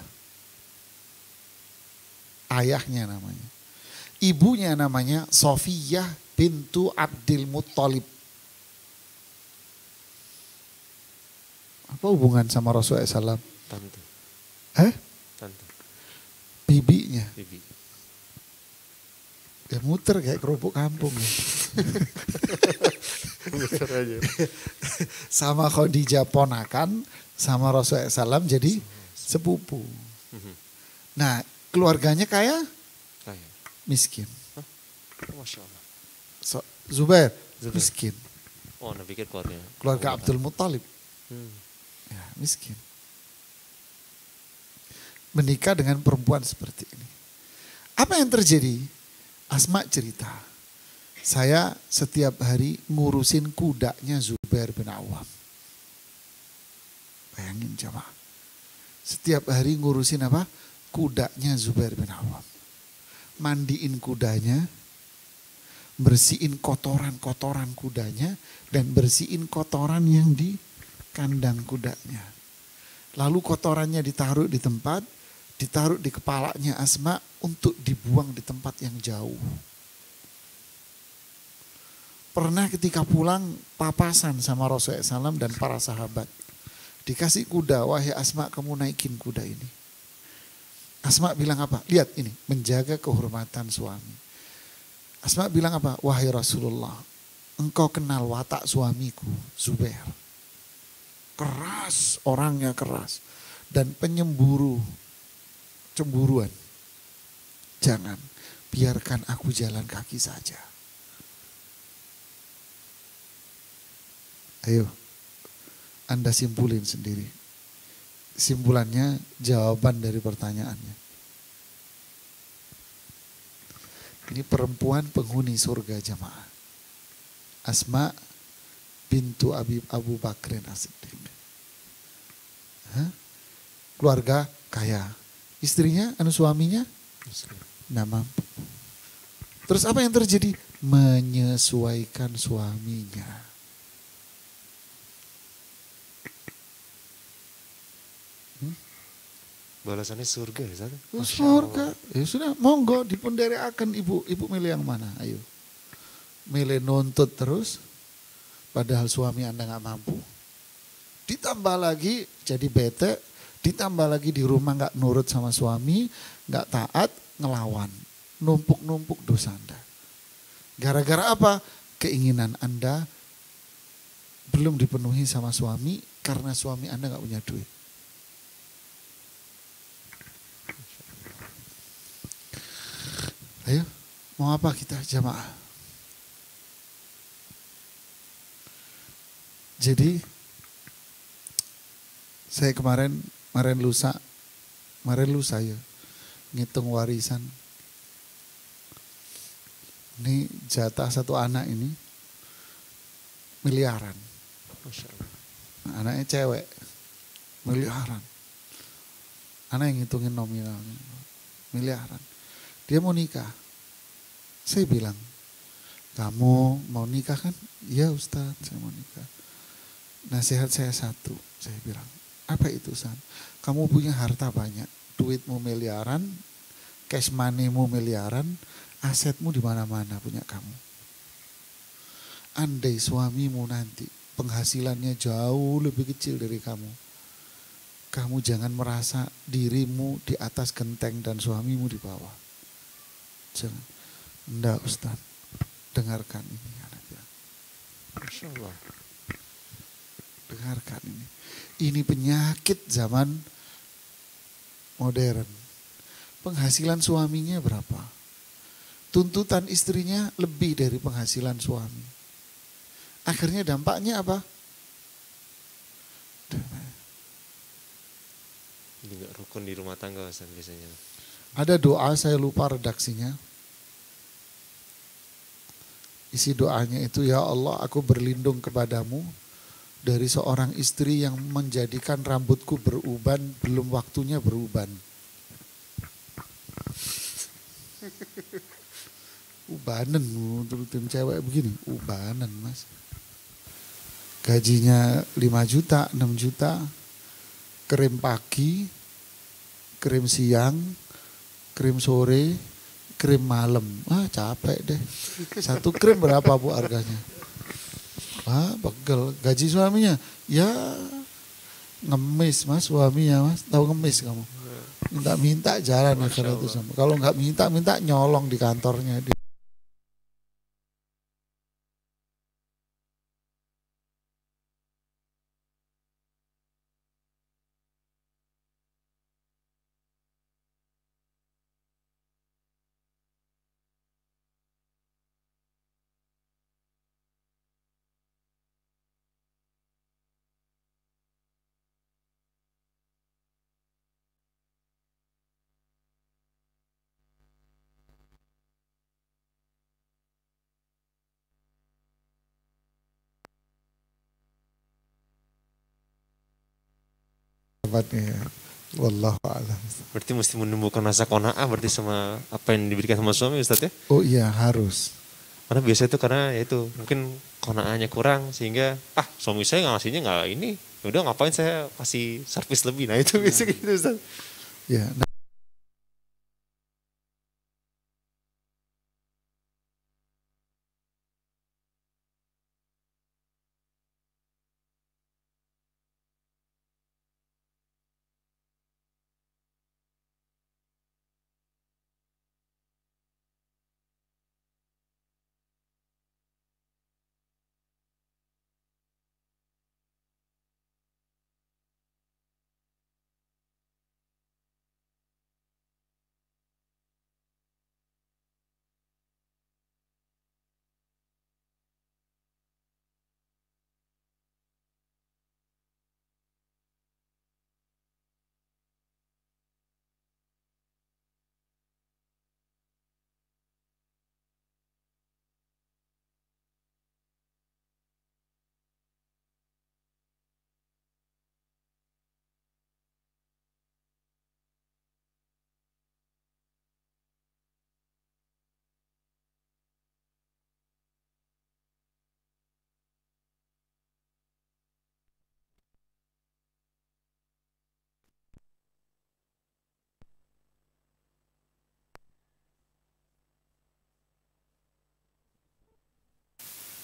Ayahnya namanya. Ibunya namanya Sofiyah bintu Abdul Muttalib. Apa hubungan sama Rasulullah SAW? Tante. Tante. Bibinya. Bibi. Ya muter kayak kerupuk kampung. Ya. Muter aja. Sama Khadijah ponakan, sama Rasulullah SAW jadi sepupu. Nah keluarganya kaya? Kaya. Miskin. Hah? Masya Allah. Zubair miskin. Oh, Anda pikir keluarga. Keluarga Abdul Muttalib. Ya, miskin. Menikah dengan perempuan seperti ini. Apa yang terjadi? Asma cerita. Saya setiap hari ngurusin kudanya Zubair bin Awam. Bayangin coba. Setiap hari ngurusin apa? Kudanya Zubair bin Awam. Mandiin kudanya, bersihin kotoran-kotoran kudanya, dan bersihin kotoran yang di kandang kudanya. Lalu kotorannya ditaruh di tempat, ditaruh di kepalanya Asma untuk dibuang di tempat yang jauh. Pernah ketika pulang papasan sama Rasulullah SAW dan para sahabat. Dikasih kuda, wahai Asma kamu naikin kuda ini. Asma bilang apa? Lihat ini, menjaga kehormatan suami. Asma bilang apa? Wahai Rasulullah, engkau kenal watak suamiku, Zubair. Keras, orangnya keras. Dan penyemburu, cemburuan. Jangan, biarkan aku jalan kaki saja. Ayo, Anda simpulin sendiri. Simpulannya jawaban dari pertanyaannya. Ini perempuan penghuni surga jamaah. Asma bintu Abu Bakrin As-Siddiq. Keluarga kaya. Istrinya, suaminya nggak mampu. Terus apa yang terjadi? Menyesuaikan suaminya. Balasannya surga ya, Ustaz? Surga. Ya sudah, monggo dipendereakan ibu. Ibu milih yang mana? Ayo. Milih nuntut terus, padahal suami Anda nggak mampu. Ditambah lagi jadi bete, ditambah lagi di rumah nggak nurut sama suami, nggak taat, ngelawan. Numpuk-numpuk dosa Anda. Gara-gara apa? Keinginan Anda belum dipenuhi sama suami karena suami Anda nggak punya duit. Ayo, mau apa kita jamaah? Jadi saya kemarin lusa ya ngitung warisan. Ini jatah satu anak ini miliaran. Anaknya cewek, miliaran. Anak yang ngitungin nominalnya, miliaran. Dia mau nikah. Saya bilang, kamu mau nikah kan? Iya Ustaz, saya mau nikah. Nasihat saya satu, saya bilang, apa itu Ustaz? Kamu punya harta banyak, duitmu miliaran, cash money-mu miliaran, asetmu di mana-mana punya kamu. Andai suamimu nanti penghasilannya jauh lebih kecil dari kamu, kamu jangan merasa dirimu di atas genteng dan suamimu di bawah. Jangan. Enggak Ustaz, dengarkan ini. Masya Allah. Dengarkan ini. Ini penyakit zaman modern. Penghasilan suaminya berapa? Tuntutan istrinya lebih dari penghasilan suami. Akhirnya dampaknya apa? Jadi gak rukun di rumah tangga Ustaz biasanya. Ada doa, saya lupa redaksinya. Isi doanya itu, ya Allah, aku berlindung kepadamu dari seorang istri yang menjadikan rambutku beruban belum waktunya beruban. Ubanan turutin cewek begini, ubanan Mas. Gajinya 5 juta, 6 juta, krim pagi, krim siang, krim sore, krim malam. Capek deh. Satu krim berapa Bu harganya? Pegel. Gaji suaminya? Ya ngemis Mas suaminya Mas. Tahu ngemis kamu? Minta-minta jalan akhirnya itu sama. Kalau nggak minta nyolong di kantornya. Wallahu a'lam. Berarti mesti menumbuhkan rasa qanaah berarti sama apa yang diberikan sama suami Ustaz ya? Oh iya harus. Karena biasanya itu karena ya itu mungkin qanaahnya kurang sehingga suami saya ngasihnya nggak ini, udah ngapain saya kasih servis lebih. Nah itu biasanya gitu Ustaz. Ya.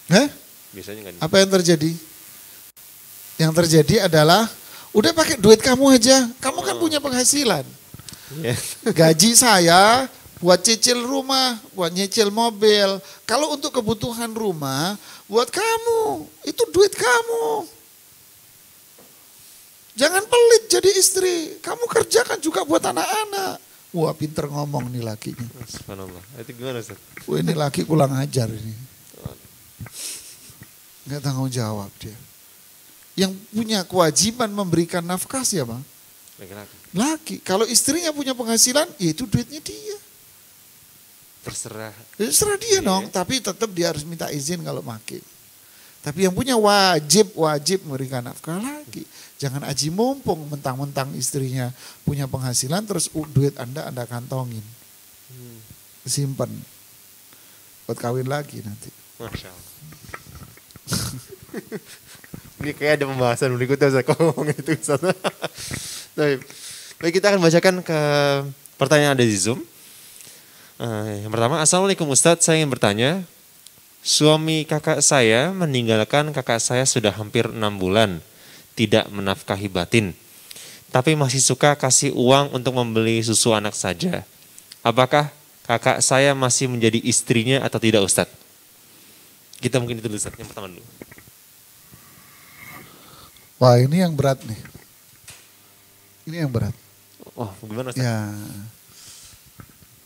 Hah? Biasanya nggak. Apa yang terjadi? Yang terjadi adalah udah pakai duit kamu aja. Kamu kan punya penghasilan. Iya. Gaji saya buat cicil rumah, buat nyicil mobil. Kalau untuk kebutuhan rumah, buat kamu. Itu duit kamu. Jangan pelit jadi istri. Kamu kerjakan juga buat anak-anak. Wah, pinter ngomong nih lakinya. Subhanallah. Itu gimana Ustaz? Wah, ini laki kurang ajar ini. Nggak tanggung jawab dia. Yang punya kewajiban memberikan nafkah siapa? Laki-laki. Laki. Kalau istrinya punya penghasilan, ya itu duitnya dia. Terserah. Ya, terserah dia dong, tapi tetap dia harus minta izin kalau pakai. Tapi yang punya wajib memberikan nafkah lagi. Jangan aji mumpung mentang-mentang istrinya punya penghasilan terus duit Anda kantongin. Simpan. Buat kawin lagi nanti. Masya Allah. Ini kayak ada pembahasan berikutnya Ustaz, kalau ngomong itu Ustaz. Baik, kita akan bacakan ke pertanyaan ada di Zoom. Yang pertama, Assalamualaikum Ustadz, saya ingin bertanya, suami kakak saya meninggalkan kakak saya sudah hampir 6 bulan, tidak menafkahi batin, tapi masih suka kasih uang untuk membeli susu anak saja. Apakah kakak saya masih menjadi istrinya atau tidak Ustadz? Kita mungkin itu dulu Ustadz, yang pertama dulu. Wah, ini yang berat nih. Ini yang berat. Oh, gimana Ustadz? Ya.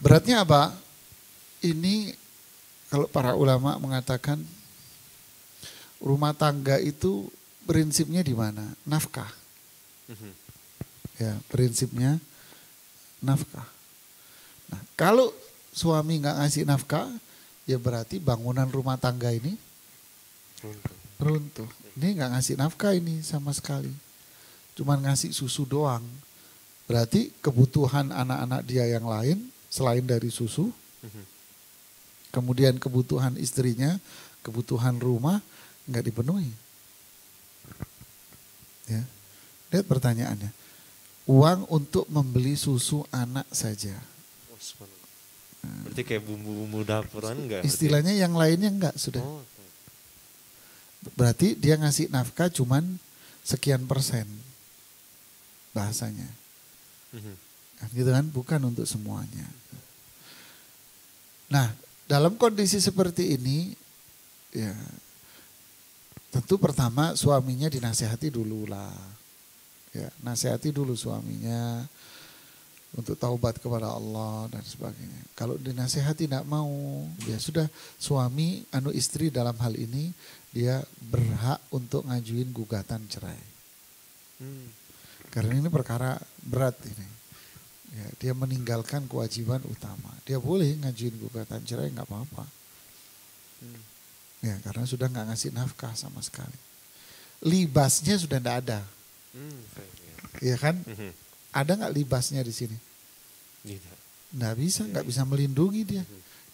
Beratnya apa? Ini kalau para ulama mengatakan rumah tangga itu prinsipnya di mana? Nafkah. Ya, prinsipnya nafkah. Nah, kalau suami nggak ngasih nafkah, ya berarti bangunan rumah tangga ini runtuh. Ini nggak ngasih nafkah ini sama sekali. Cuman ngasih susu doang. Berarti kebutuhan anak-anak dia yang lain selain dari susu, kemudian kebutuhan istrinya, kebutuhan rumah nggak dipenuhi. Ya. Lihat pertanyaannya. Uang untuk membeli susu anak saja. Berarti kayak bumbu-bumbu dapuran enggak? Istilahnya yang lainnya enggak sudah. Berarti dia ngasih nafkah cuman sekian persen bahasanya. Gitu kan, bukan untuk semuanya. Nah, dalam kondisi seperti ini, ya tentu pertama suaminya dinasihati dulu lah. Ya, nasihati dulu suaminya untuk taubat kepada Allah dan sebagainya. Kalau dinasihati tidak mau, ya sudah suami istri dalam hal ini dia berhak untuk ngajuin gugatan cerai. Karena ini perkara berat ini. Ya, dia meninggalkan kewajiban utama. Dia boleh ngajuin gugatan cerai nggak apa-apa. Ya, karena sudah nggak ngasih nafkah sama sekali. Libasnya sudah tidak ada. Iya kan? Ada nggak libasnya di sini? Nggak bisa, nggak bisa melindungi dia.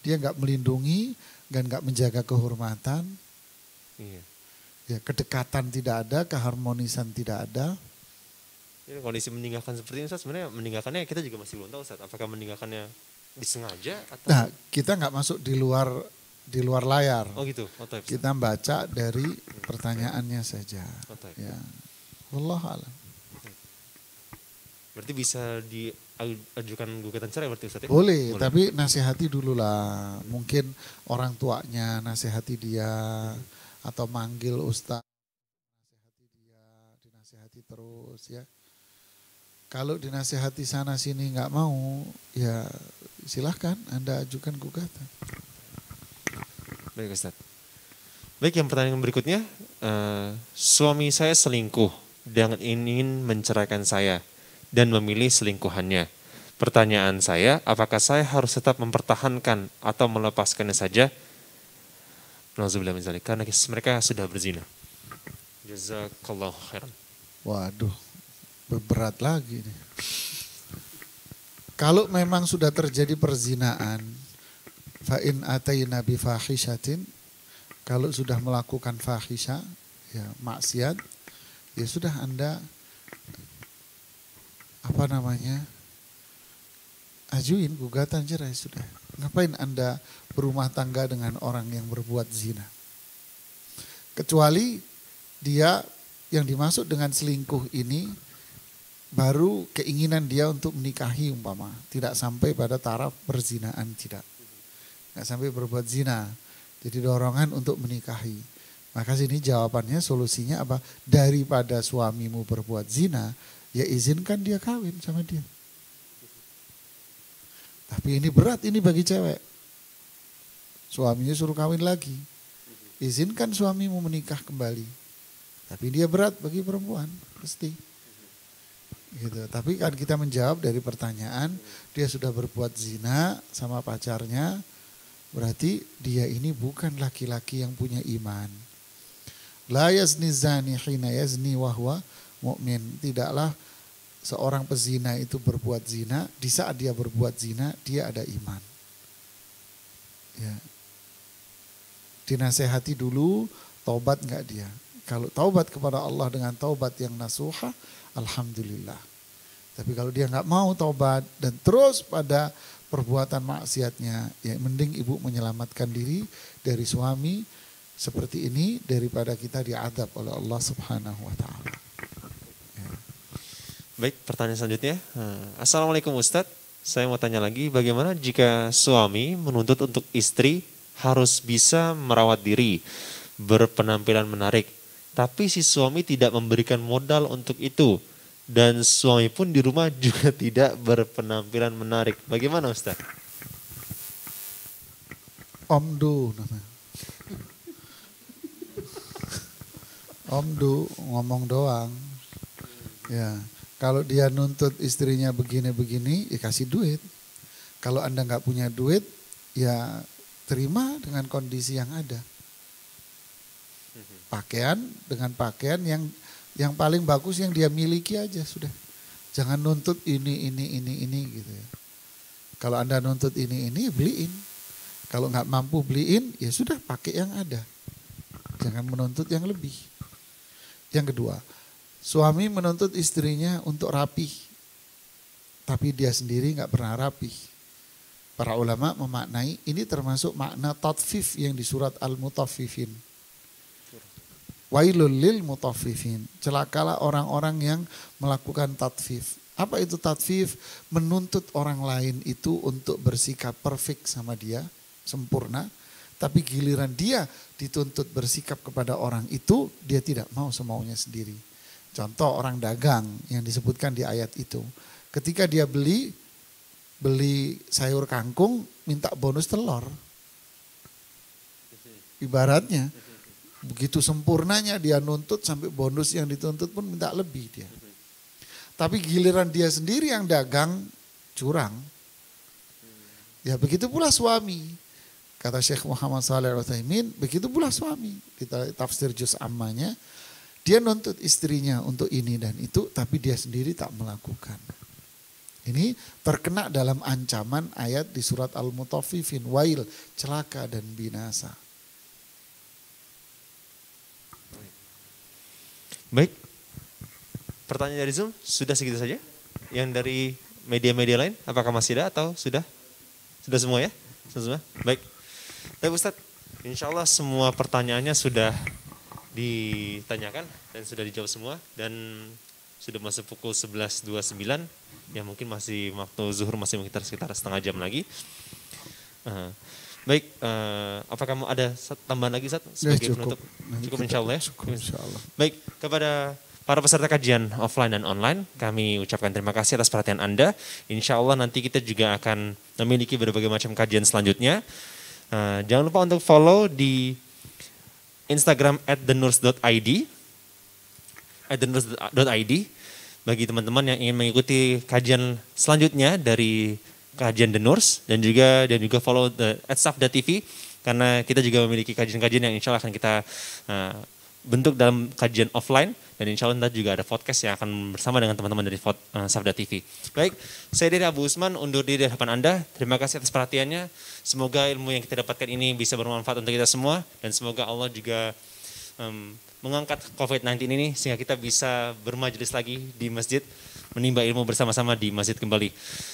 Dia nggak melindungi dan nggak menjaga kehormatan. Ya, kedekatan tidak ada, keharmonisan tidak ada. Ya, kondisi meninggalkan seperti ini Ustaz, sebenarnya meninggalkannya kita juga masih belum tahu Ustaz. Apakah meninggalkannya disengaja atau? Nah, kita nggak masuk di luar layar. Oh gitu. Kita baca dari pertanyaannya saja. Ya, wallahu a'lam. Berarti bisa diajukan gugatan cerai berarti Ustaz ya? Boleh, tapi nasihati dulu lah. Mungkin orang tuanya nasihati dia atau manggil ustaz, nasihati dia, dinasihati terus ya. Kalau dinasihati sana sini nggak mau, ya silahkan Anda ajukan gugatan. Baik Ustaz. Baik, yang pertanyaan berikutnya, suami saya selingkuh dan ingin menceraikan saya dan memilih selingkuhannya. Pertanyaan saya, apakah saya harus tetap mempertahankan atau melepaskannya saja? Nauzubillah min dzalik, karena mereka sudah berzina. Jazakallahu khairan. Waduh, berat lagi nih. Kalau memang sudah terjadi perzinaan, fa in atayna bi fahishatin, kalau sudah melakukan fahisha, ya maksiat, ya sudah Anda ajuin gugatan cerai sudah. Ngapain Anda berumah tangga dengan orang yang berbuat zina? Kecuali dia yang dimaksud dengan selingkuh ini baru keinginan dia untuk menikahi umpama. Tidak sampai pada taraf perzinaan, tidak. Nggak sampai berbuat zina. Jadi dorongan untuk menikahi. Maka sini jawabannya, solusinya apa? Daripada suamimu berbuat zina, ya izinkan dia kawin sama dia. Tapi ini berat ini bagi cewek. Suaminya suruh kawin lagi. Izinkan suamimu menikah kembali. Tapi dia berat bagi perempuan, pasti. Gitu. Tapi kan kita menjawab dari pertanyaan, dia sudah berbuat zina sama pacarnya, berarti dia ini bukan laki-laki yang punya iman. La yazni zani hina yazni wa huwa mu'min. Tidaklah seorang pezina itu berbuat zina, di saat dia berbuat zina, dia ada iman. Ya. Dinasehati dulu, taubat enggak dia. Kalau taubat kepada Allah dengan taubat yang nasuha, alhamdulillah. Tapi kalau dia enggak mau taubat dan terus pada perbuatan maksiatnya, ya mending ibu menyelamatkan diri dari suami seperti ini daripada kita diadab oleh Allah Subhanahu wa taala. Baik, pertanyaan selanjutnya. Assalamualaikum Ustadz, saya mau tanya lagi, bagaimana jika suami menuntut untuk istri harus bisa merawat diri, berpenampilan menarik, tapi si suami tidak memberikan modal untuk itu, dan suami pun di rumah juga tidak berpenampilan menarik. Bagaimana Ustadz? Omdu namanya. Omdu ngomong doang. Ya. Kalau dia nuntut istrinya begini-begini, ya kasih duit. Kalau Anda nggak punya duit, ya terima dengan kondisi yang ada. Pakaian dengan pakaian yang paling bagus yang dia miliki aja sudah. Jangan nuntut ini gitu ya. Kalau Anda nuntut ini beliin. Kalau nggak mampu beliin, ya sudah pakai yang ada. Jangan menuntut yang lebih. Yang kedua, suami menuntut istrinya untuk rapi, tapi dia sendiri nggak pernah rapi. Para ulama memaknai ini termasuk makna tatfif yang di surat Al-Mutaffifin. Wailul lil mutaffifin. Celakalah orang-orang yang melakukan tatfif. Apa itu tatfif? Menuntut orang lain itu untuk bersikap perfect sama dia, sempurna. Tapi giliran dia dituntut bersikap kepada orang itu, dia tidak mau semaunya sendiri. Contoh orang dagang yang disebutkan di ayat itu. Ketika dia beli sayur kangkung, minta bonus telur. Ibaratnya, begitu sempurnanya dia nuntut sampai bonus yang dituntut pun minta lebih dia. Tapi giliran dia sendiri yang dagang, curang. Ya begitu pula suami. Kata Syekh Muhammad Shalih Al-Utsaimin, begitu pula suami. Kita tafsir juz ammanya. Dia nuntut istrinya untuk ini dan itu, tapi dia sendiri tak melakukan. Ini terkena dalam ancaman ayat di surat Al-Mutaffifin, wail, celaka dan binasa. Baik, pertanyaan dari Zoom sudah segitu saja? Yang dari media-media lain, apakah masih ada atau sudah? Sudah semua ya? Sudah semua? Baik. Baik Ustadz, insya Allah semua pertanyaannya sudah ditanyakan dan sudah dijawab semua, dan sudah masuk pukul 11.29, ya mungkin masih waktu zuhur masih sekitar setengah jam lagi. Baik, apakah kamu ada tambahan lagi Ustadz sebagai penutup? Cukup insya Allah ya? Cukup insya Allah. Baik, kepada para peserta kajian offline dan online, kami ucapkan terima kasih atas perhatian Anda. Insya Allah nanti kita juga akan memiliki berbagai macam kajian selanjutnya. Jangan lupa untuk follow di Instagram @thenurs.id, bagi teman-teman yang ingin mengikuti kajian selanjutnya dari kajian The Nurs, dan juga follow @safda.tv, karena kita juga memiliki kajian-kajian yang insya Allah akan kita bentuk dalam kajian offline, dan insya Allah nanti juga ada podcast yang akan bersama dengan teman-teman dari Safda TV. Baik, saya dari Abu Usman undur diri dari hadapan Anda. Terima kasih atas perhatiannya. Semoga ilmu yang kita dapatkan ini bisa bermanfaat untuk kita semua, dan semoga Allah juga mengangkat COVID-19 ini sehingga kita bisa bermajelis lagi di masjid, menimba ilmu bersama-sama di masjid kembali.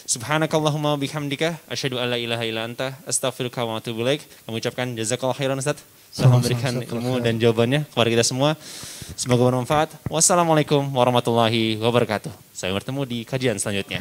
Subhanakallahumma bihamdika asyhadu alla ilaha illa anta astaghfiruka wa atubu ilaik. Kami ucapkan jazakallahu khairan Ustaz. telah memberikan ilmu dan jawabannya kepada kita semua. Semoga bermanfaat. Wassalamualaikum warahmatullahi wabarakatuh. Sampai bertemu di kajian selanjutnya.